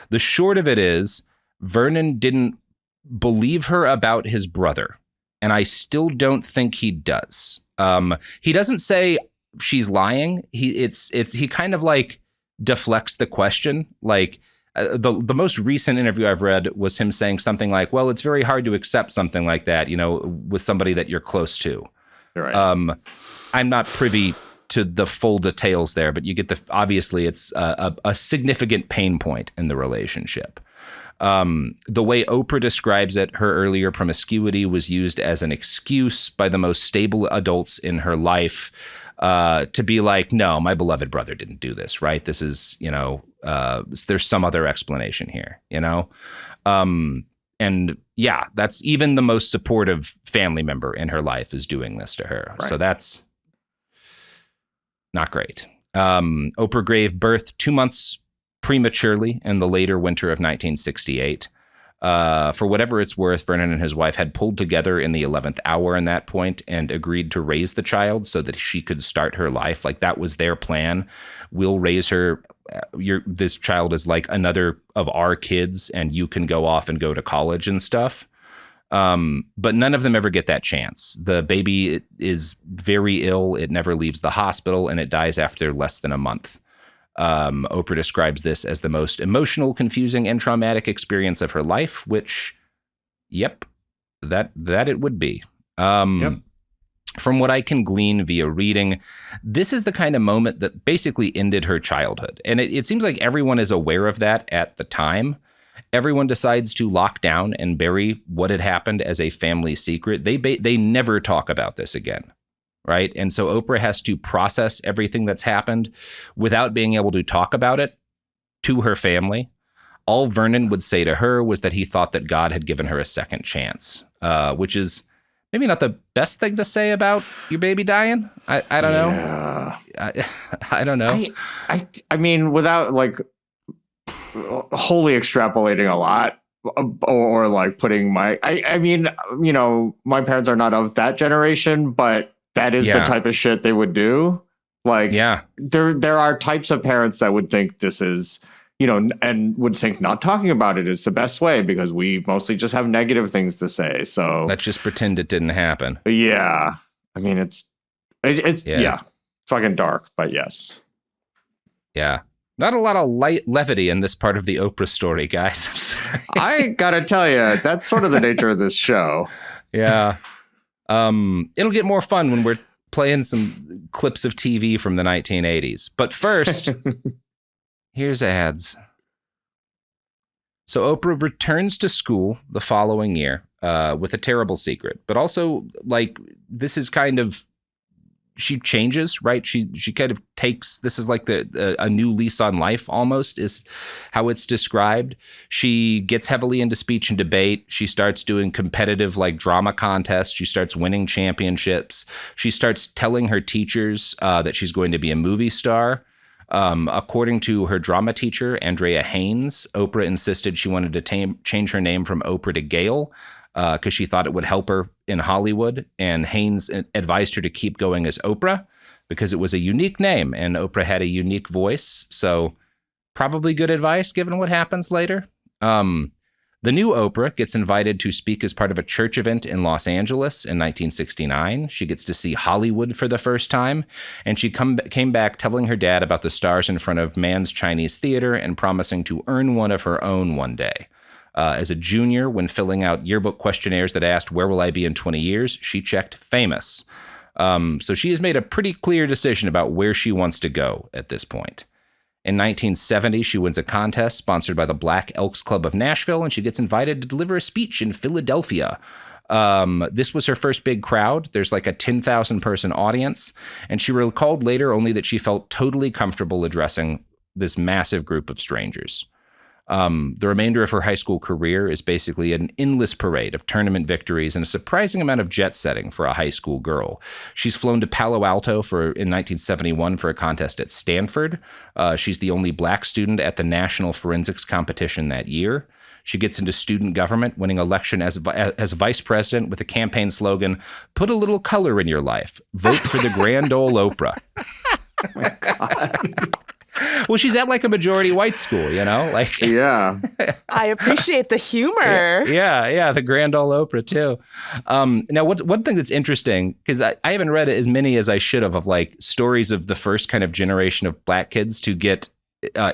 The short of it is, Vernon didn't believe her about his brother, and I still don't think he does. He doesn't say she's lying. He kind of like deflects the question, like. The most recent interview I've read was him saying something like, well, it's very hard to accept something like that, you know, with somebody that you're close to. Right. I'm not privy to the full details there, but you get obviously it's a significant pain point in the relationship. The way Oprah describes it, her earlier promiscuity was used as an excuse by the most stable adults in her life to be like, no, my beloved brother didn't do this, right? This is, you know, there's some other explanation here, you know? And yeah, that's even the most supportive family member in her life is doing this to her. Right. So that's not great. Oprah gave birth 2 months prematurely in the later winter of 1968. For whatever it's worth, Vernon and his wife had pulled together in the 11th hour in that point and agreed to raise the child so that she could start her life. Like that was their plan. We'll raise her. This child is like another of our kids, and you can go off and go to college and stuff. But none of them ever get that chance. The baby is very ill. It never leaves the hospital, and it dies after less than a month. Oprah describes this as the most emotional, confusing, and traumatic experience of her life, which, yep, that it would be. Yep. From what I can glean via reading, this is the kind of moment that basically ended her childhood. And it seems like everyone is aware of that at the time. Everyone decides to lock down and bury what had happened as a family secret. They never talk about this again. Right. And so Oprah has to process everything that's happened without being able to talk about it to her family. All Vernon would say to her was that he thought that God had given her a second chance, which is maybe not the best thing to say about your baby dying. I don't know. I don't know. I mean, without like wholly extrapolating a lot, or like putting I mean, you know, my parents are not of that generation, but that is the type of shit they would do. Like, there are types of parents that would think this is, you know, and would think not talking about it is the best way because we mostly just have negative things to say. So let's just pretend it didn't happen. Yeah. I mean, it's fucking dark, but yes. Yeah. Not a lot of light levity in this part of the Oprah story, guys. I'm sorry. I gotta tell you, that's sort of the nature of this show. Yeah. It'll get more fun when we're playing some clips of TV from the 1980s. But first, here's ads. So Oprah returns to school the following year with a terrible secret, but also like this is kind of, she changes, right? She kind of takes, this is like a new lease on life almost is how it's described. She gets heavily into speech and debate. She starts doing competitive like drama contests. She starts winning championships. She starts telling her teachers that she's going to be a movie star. According to her drama teacher, Andrea Haynes, Oprah insisted she wanted to change her name from Oprah to Gail because she thought it would help her in Hollywood. And Haynes advised her to keep going as Oprah because it was a unique name and Oprah had a unique voice. So probably good advice given what happens later. The new Oprah gets invited to speak as part of a church event in Los Angeles in 1969. She gets to see Hollywood for the first time, and she came back telling her dad about the stars in front of Mann's Chinese Theater and promising to earn one of her own one day. As a junior, when filling out yearbook questionnaires that asked, "Where will I be in 20 years?" she checked famous. So she has made a pretty clear decision about where she wants to go at this point. In 1970, she wins a contest sponsored by the Black Elks Club of Nashville, and she gets invited to deliver a speech in Philadelphia. This was her first big crowd. There's like a 10,000 person audience, and she recalled later only that she felt totally comfortable addressing this massive group of strangers. The remainder of her high school career is basically an endless parade of tournament victories and a surprising amount of jet setting for a high school girl. She's flown to Palo Alto in 1971 for a contest at Stanford. She's the only black student at the national forensics competition that year. She gets into student government, winning election as vice president with a campaign slogan, "Put a little color in your life. Vote for the grand ole Oprah." Oh my God. Well, she's at like a majority white school, you know? Like, yeah. I appreciate the humor. Yeah, the grand ole Oprah too. Now, one thing that's interesting, because I haven't read as many as I should have of like stories of the first kind of generation of black kids to get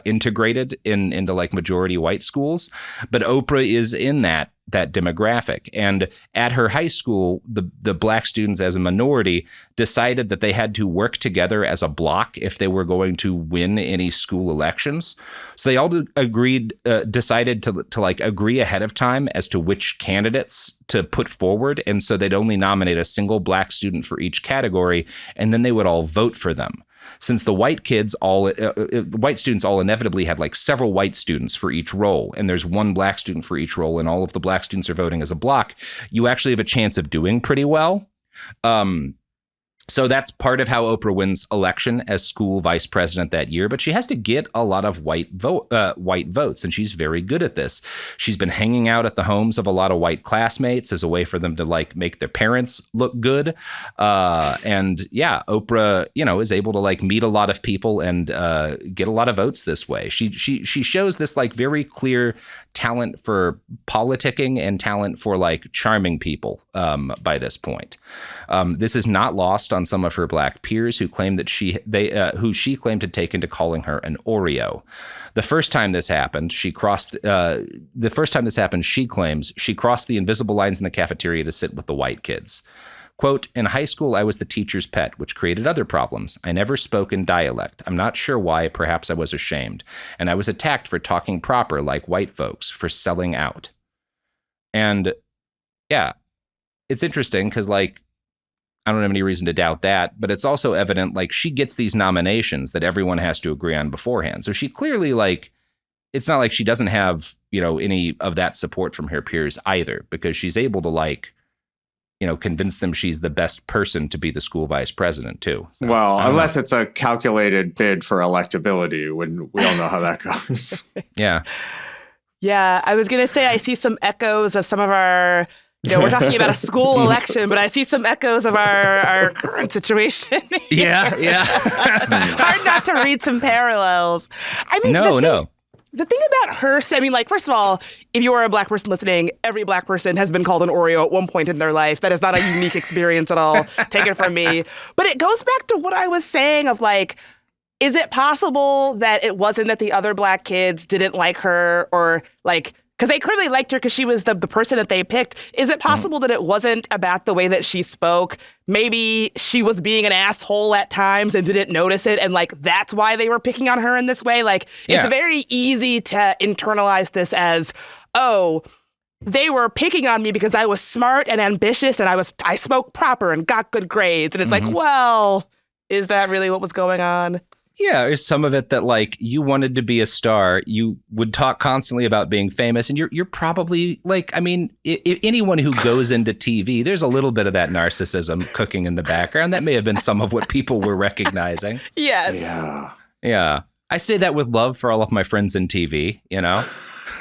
integrated into like majority white schools, but Oprah is in that demographic. And at her high school, the black students as a minority decided that they had to work together as a block if they were going to win any school elections. So they all decided to like agree ahead of time as to which candidates to put forward. And so they'd only nominate a single black student for each category, and then they would all vote for them. Since the white kids white students all inevitably had like several white students for each role, and there's one black student for each role, and all of the black students are voting as a block, you actually have a chance of doing pretty well. So that's part of how Oprah wins election as school vice president that year. But she has to get a lot of white votes, and she's very good at this. She's been hanging out at the homes of a lot of white classmates as a way for them to like make their parents look good. And yeah, Oprah, is able to like meet a lot of people and get a lot of votes this way. She shows this like very clear talent for politicking and talent for like charming people by this point. This is not lost on some of her black peers who claim that who she claimed had taken to calling her an Oreo. The first time this happened, she claims she crossed the invisible lines in the cafeteria to sit with the white kids. Quote, "In high school, I was the teacher's pet, which created other problems. I never spoke in dialect. I'm not sure why. Perhaps I was ashamed. And I was attacked for talking proper like white folks, for selling out." And yeah, it's interesting because like, I don't have any reason to doubt that, but it's also evident like she gets these nominations that everyone has to agree on beforehand. So she clearly like it's not like she doesn't have, any of that support from her peers either, because she's able to convince them she's the best person to be the school vice president too. So, well, unless it's a calculated bid for electability, when we all know how that goes. Yeah. Yeah, I was going to say I see some echoes of some of our, we're talking about a school election, but I see some echoes of our current situation. Yeah. Hard not to read some parallels. I mean, No. The thing about her, first of all, if you are a Black person listening, every Black person has been called an Oreo at one point in their life. That is not a unique experience at all. Take it from me. But it goes back to what I was saying of is it possible that it wasn't that the other Black kids didn't like her or because they clearly liked her because she was the person that they picked. Is it possible that it wasn't about the way that she spoke? Maybe she was being an asshole at times and didn't notice it. And that's why they were picking on her in this way. It's very easy to internalize this as, oh, they were picking on me because I was smart and ambitious and I spoke proper and got good grades. And it's well, is that really what was going on? Yeah, there's some of it that you wanted to be a star. You would talk constantly about being famous, and you're probably anyone who goes into TV, there's a little bit of that narcissism cooking in the background. That may have been some of what people were recognizing. Yes. Yeah. I say that with love for all of my friends in TV,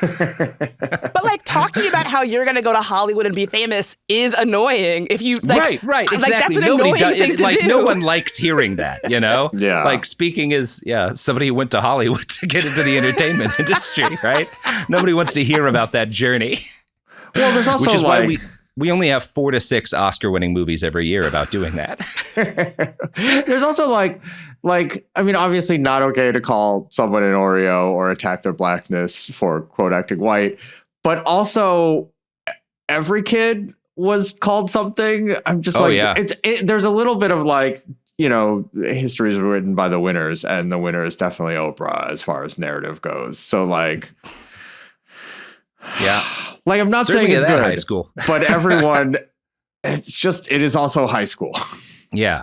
But talking about how you're going to go to Hollywood and be famous is annoying. If you right, exactly. That's an Nobody annoying thing to do. No one likes hearing that, Yeah. Speaking is somebody who went to Hollywood to get into the entertainment industry, right? Nobody wants to hear about that journey. Well, there's also which is why we only have 4 to 6 Oscar-winning movies every year about doing that. There's also obviously not okay to call someone an Oreo or attack their Blackness for quote acting white, but also every kid was called something. I'm just there's a little bit of history is written by the winners, and the winner is definitely Oprah as far as narrative goes. So yeah. I'm not Certainly saying it's good, high school, but everyone, it is also high school. Yeah.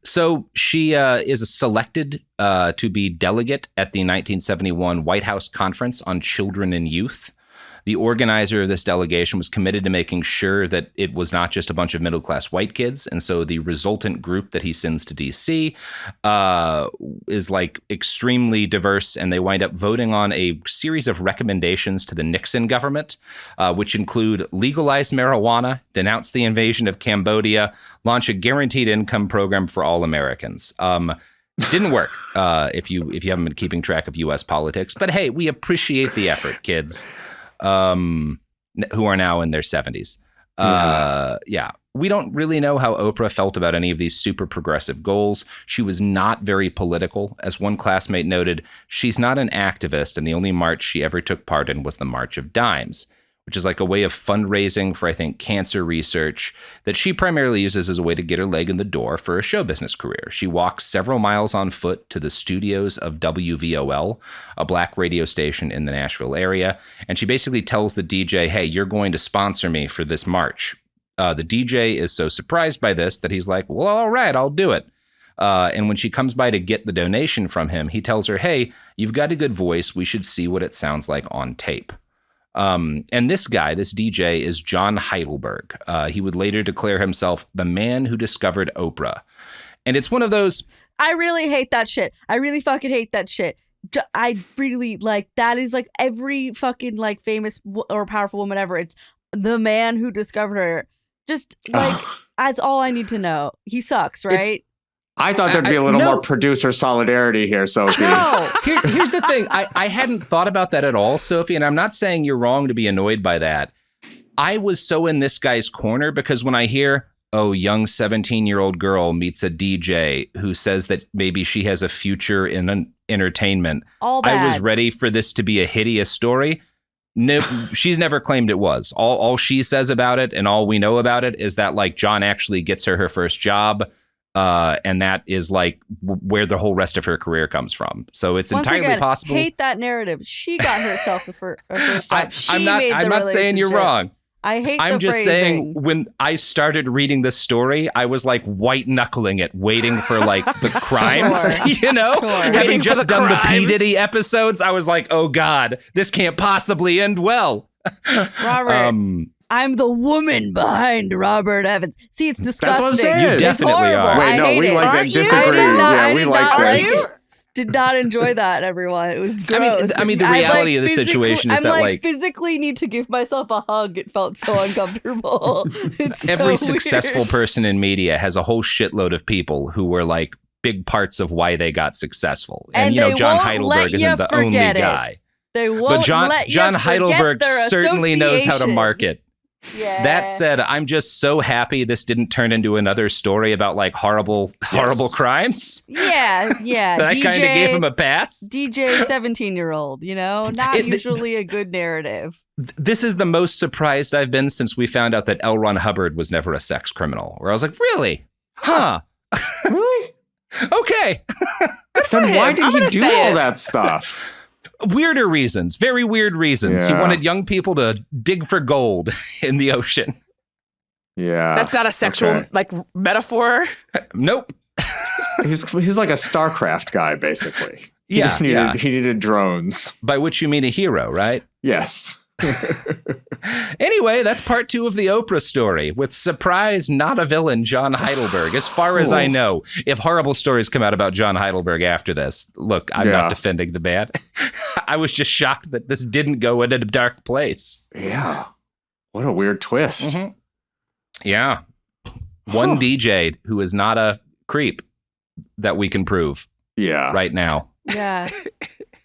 So she is selected to be delegate at the 1971 White House Conference on Children and Youth. The organizer of this delegation was committed to making sure that it was not just a bunch of middle-class white kids. And so the resultant group that he sends to D.C. is extremely diverse. And they wind up voting on a series of recommendations to the Nixon government, which include legalize marijuana, denounce the invasion of Cambodia, launch a guaranteed income program for all Americans. Didn't work if you haven't been keeping track of U.S. politics. But hey, we appreciate the effort, kids. Who are now in their 70s. We don't really know how Oprah felt about any of these super progressive goals. She was not very political. As one classmate noted, she's not an activist, and the only march she ever took part in was the March of Dimes, which is a way of fundraising for, I think, cancer research that she primarily uses as a way to get her leg in the door for a show business career. She walks several miles on foot to the studios of WVOL, a Black radio station in the Nashville area, and she basically tells the DJ, hey, you're going to sponsor me for this march. The DJ is so surprised by this that he's like, well, all right, I'll do it. And when she comes by to get the donation from him, he tells her, hey, you've got a good voice. We should see what it sounds like on tape. And this guy, this DJ, is John Heidelberg. He would later declare himself the man who discovered Oprah. And it's one of those... I really hate that shit. I really fucking hate that shit. I really, that is, every fucking, famous or powerful woman ever. It's the man who discovered her. Just, that's all I need to know. He sucks, right? I thought there'd be a little more producer solidarity here, Sophie. No, here's the thing. I hadn't thought about that at all, Sophie, and I'm not saying you're wrong to be annoyed by that. I was so in this guy's corner because when I hear, young 17-year-old girl meets a DJ who says that maybe she has a future in entertainment, all bad. I was ready for this to be a hideous story. No, she's never claimed it was. All she says about it and all we know about it is that John actually gets her first job. And that is where the whole rest of her career comes from. So it's Once entirely again, possible. Hate that narrative. She got herself a first job. I'm not saying you're wrong. I hate I'm the just phrasing. saying, when I started reading this story, I was like white knuckling it, waiting for like the crimes, Sure. you know? Sure. Having Waiting for just the done the P. crimes. Diddy episodes, I was like, oh God, this can't possibly end well. Robert, I'm the woman behind Robert Evans. See, it's disgusting. what I'm saying. You It's definitely horrible. are. Wait, I no, hate we it. like that. Aren't you? Disagree. I did not, Yeah, I we did like not this. Did not enjoy that, everyone. It was I mean, gross. the reality of the situation is I'm that, like, like, physically need to give myself a hug. It felt so uncomfortable. It's every so successful weird. person in media has a whole shitload of people who were like big parts of why they got successful. And you know, they John won't Heidelberg let isn't you the only forget it. guy. They won't But John let you John forget Heidelberg their certainly knows how to association. market. Yeah. That said, I'm just so happy this didn't turn into another story about like horrible crimes. Yeah. That I kind of gave him a pass. DJ 17-year-old, not It- usually a good narrative. This is the most surprised I've been since we found out that L. Ron Hubbard was never a sex criminal. Where I was like, really? Huh? Really? Okay. Then why him. did I'm he gonna do say all it. that stuff? Weirder reasons, very weird reasons. He Yeah. wanted young people to dig for gold in the ocean. Yeah. That's not a sexual Okay. like metaphor. Nope. He's like a StarCraft guy, basically. He Yeah, just yeah. needed drones. By which you mean a hero, right? Yes. Anyway, that's part 2 of the Oprah story with surprise, not a villain, John Heidelberg. As far as I know, if horrible stories come out about John Heidelberg after this, look, I'm Yeah. not defending the man. I was just shocked that this didn't go into a dark place. Yeah. What a weird twist. Mhm. Yeah. One DJ who is not a creep that we can prove Yeah. right now. Yeah.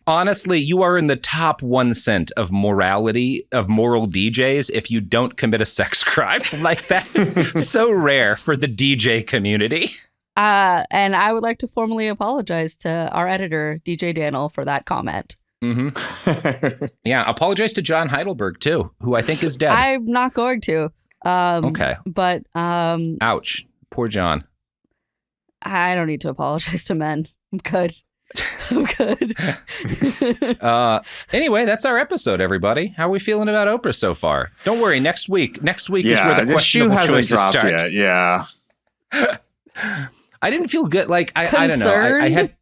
Honestly, you are in the top 1% of morality of moral DJs if you don't commit a sex crime. Like, that's so rare for the DJ community. And I would like to formally apologize to our editor, DJ Daniel, for that comment. Mm-hmm. Yeah, apologize to John Heidelberg, too, who I think is dead. I'm not going to. Okay. But Ouch. Poor John. I don't need to apologize to men. I'm good. I'm good. Anyway, that's our episode, everybody. How are we feeling about Oprah so far? Don't worry. Next week is where Yeah, the the shoe questionable hasn't choices dropped start. yet. Yeah. I didn't feel good. Like, I don't know. I had.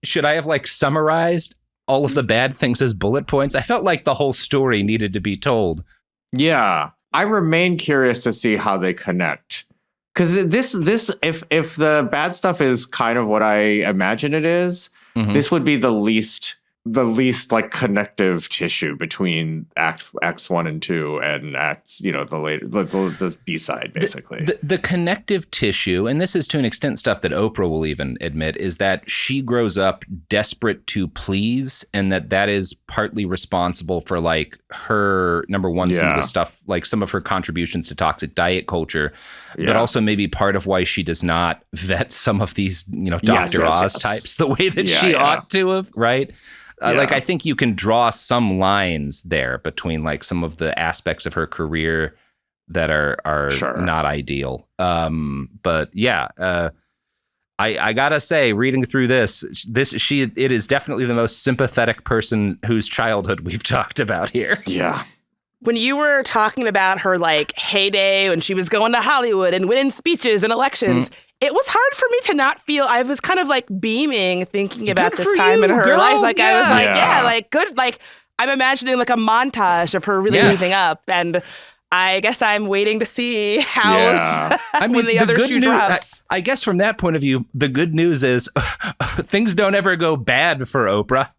Should I have like summarized all of the bad things as bullet points? I felt like the whole story needed to be told. Yeah. I remain curious to see how they connect. Because this if the bad stuff is kind of what I imagine it is, Mhm. this would be the least like connective tissue between acts 1 and 2 and acts, the later the B-side basically. The connective tissue, and this is to an extent stuff that Oprah will even admit, is that she grows up desperate to please, and that is partly responsible for like her, number one, some of Yeah. the stuff, like some of her contributions to toxic diet culture, but Yeah. also maybe part of why she does not vet some of these, Dr. yes, Oz yes. types the way that Yeah, she yeah. ought to have, right? Like, Yeah. I think you can draw some lines there between like some of the aspects of her career that are Sure. not ideal. But yeah, I gotta say, reading through it is definitely the most sympathetic person whose childhood we've talked about here. Yeah. When you were talking about her like heyday when she was going to Hollywood and winning speeches and elections, it was hard for me to not feel. I was kind of like beaming thinking about Good this for time you, in her girl. life. Like I was like, Yeah. like good. Like I'm imagining like a montage of her really Yeah. moving up, and I guess I'm waiting to see how Yeah. I mean, when the other good shoe news, drops. I guess from that point of view, the good news is things don't ever go bad for Oprah.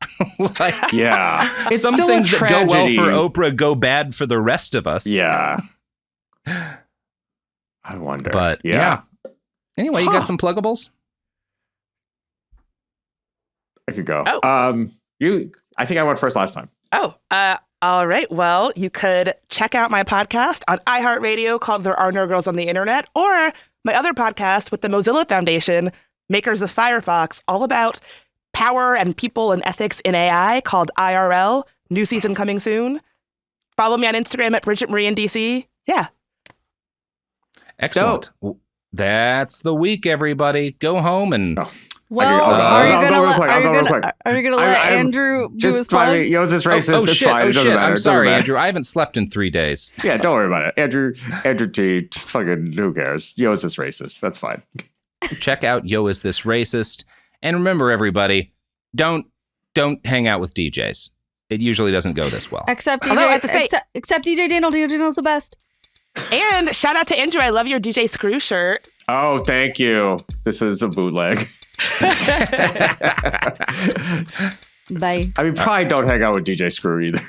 Like, Yeah. It's some still things a that go well tragedy. for Oprah go bad for the rest of us. Yeah. I wonder. But yeah. Anyway, you Huh. got some pluggables? I could go. Oh. I think I went first last time. Oh, all right. Well, you could check out my podcast on iHeartRadio called There Are No Girls on the Internet, or my other podcast with the Mozilla Foundation, Makers of Firefox, all about power and people and ethics in AI called IRL. New season coming soon. Follow me on Instagram at Bridget Marie in DC. Yeah. Excellent. That's the week, everybody. Go home and Well, I'll are you go real quick. gonna let Andrew do his Just find me. plugs? Yo's is racist. Oh it's shit! fine. Oh It doesn't shit! matter. I'm It doesn't sorry, matter. Andrew. I haven't slept in 3 days. Yeah, don't worry about it. Andrew T. Fucking who cares? Yo's is racist. That's fine. Check out Yo Is This Racist, and remember, everybody, don't hang out with DJs. It usually doesn't go this well. Except Although I have to DJ, say- except DJ Daniel. DJ Daniel's the best. And shout out to Andrew. I love your DJ Screw shirt. Oh, thank you. This is a bootleg. Bye. I mean, probably don't hang out with DJ Screw either.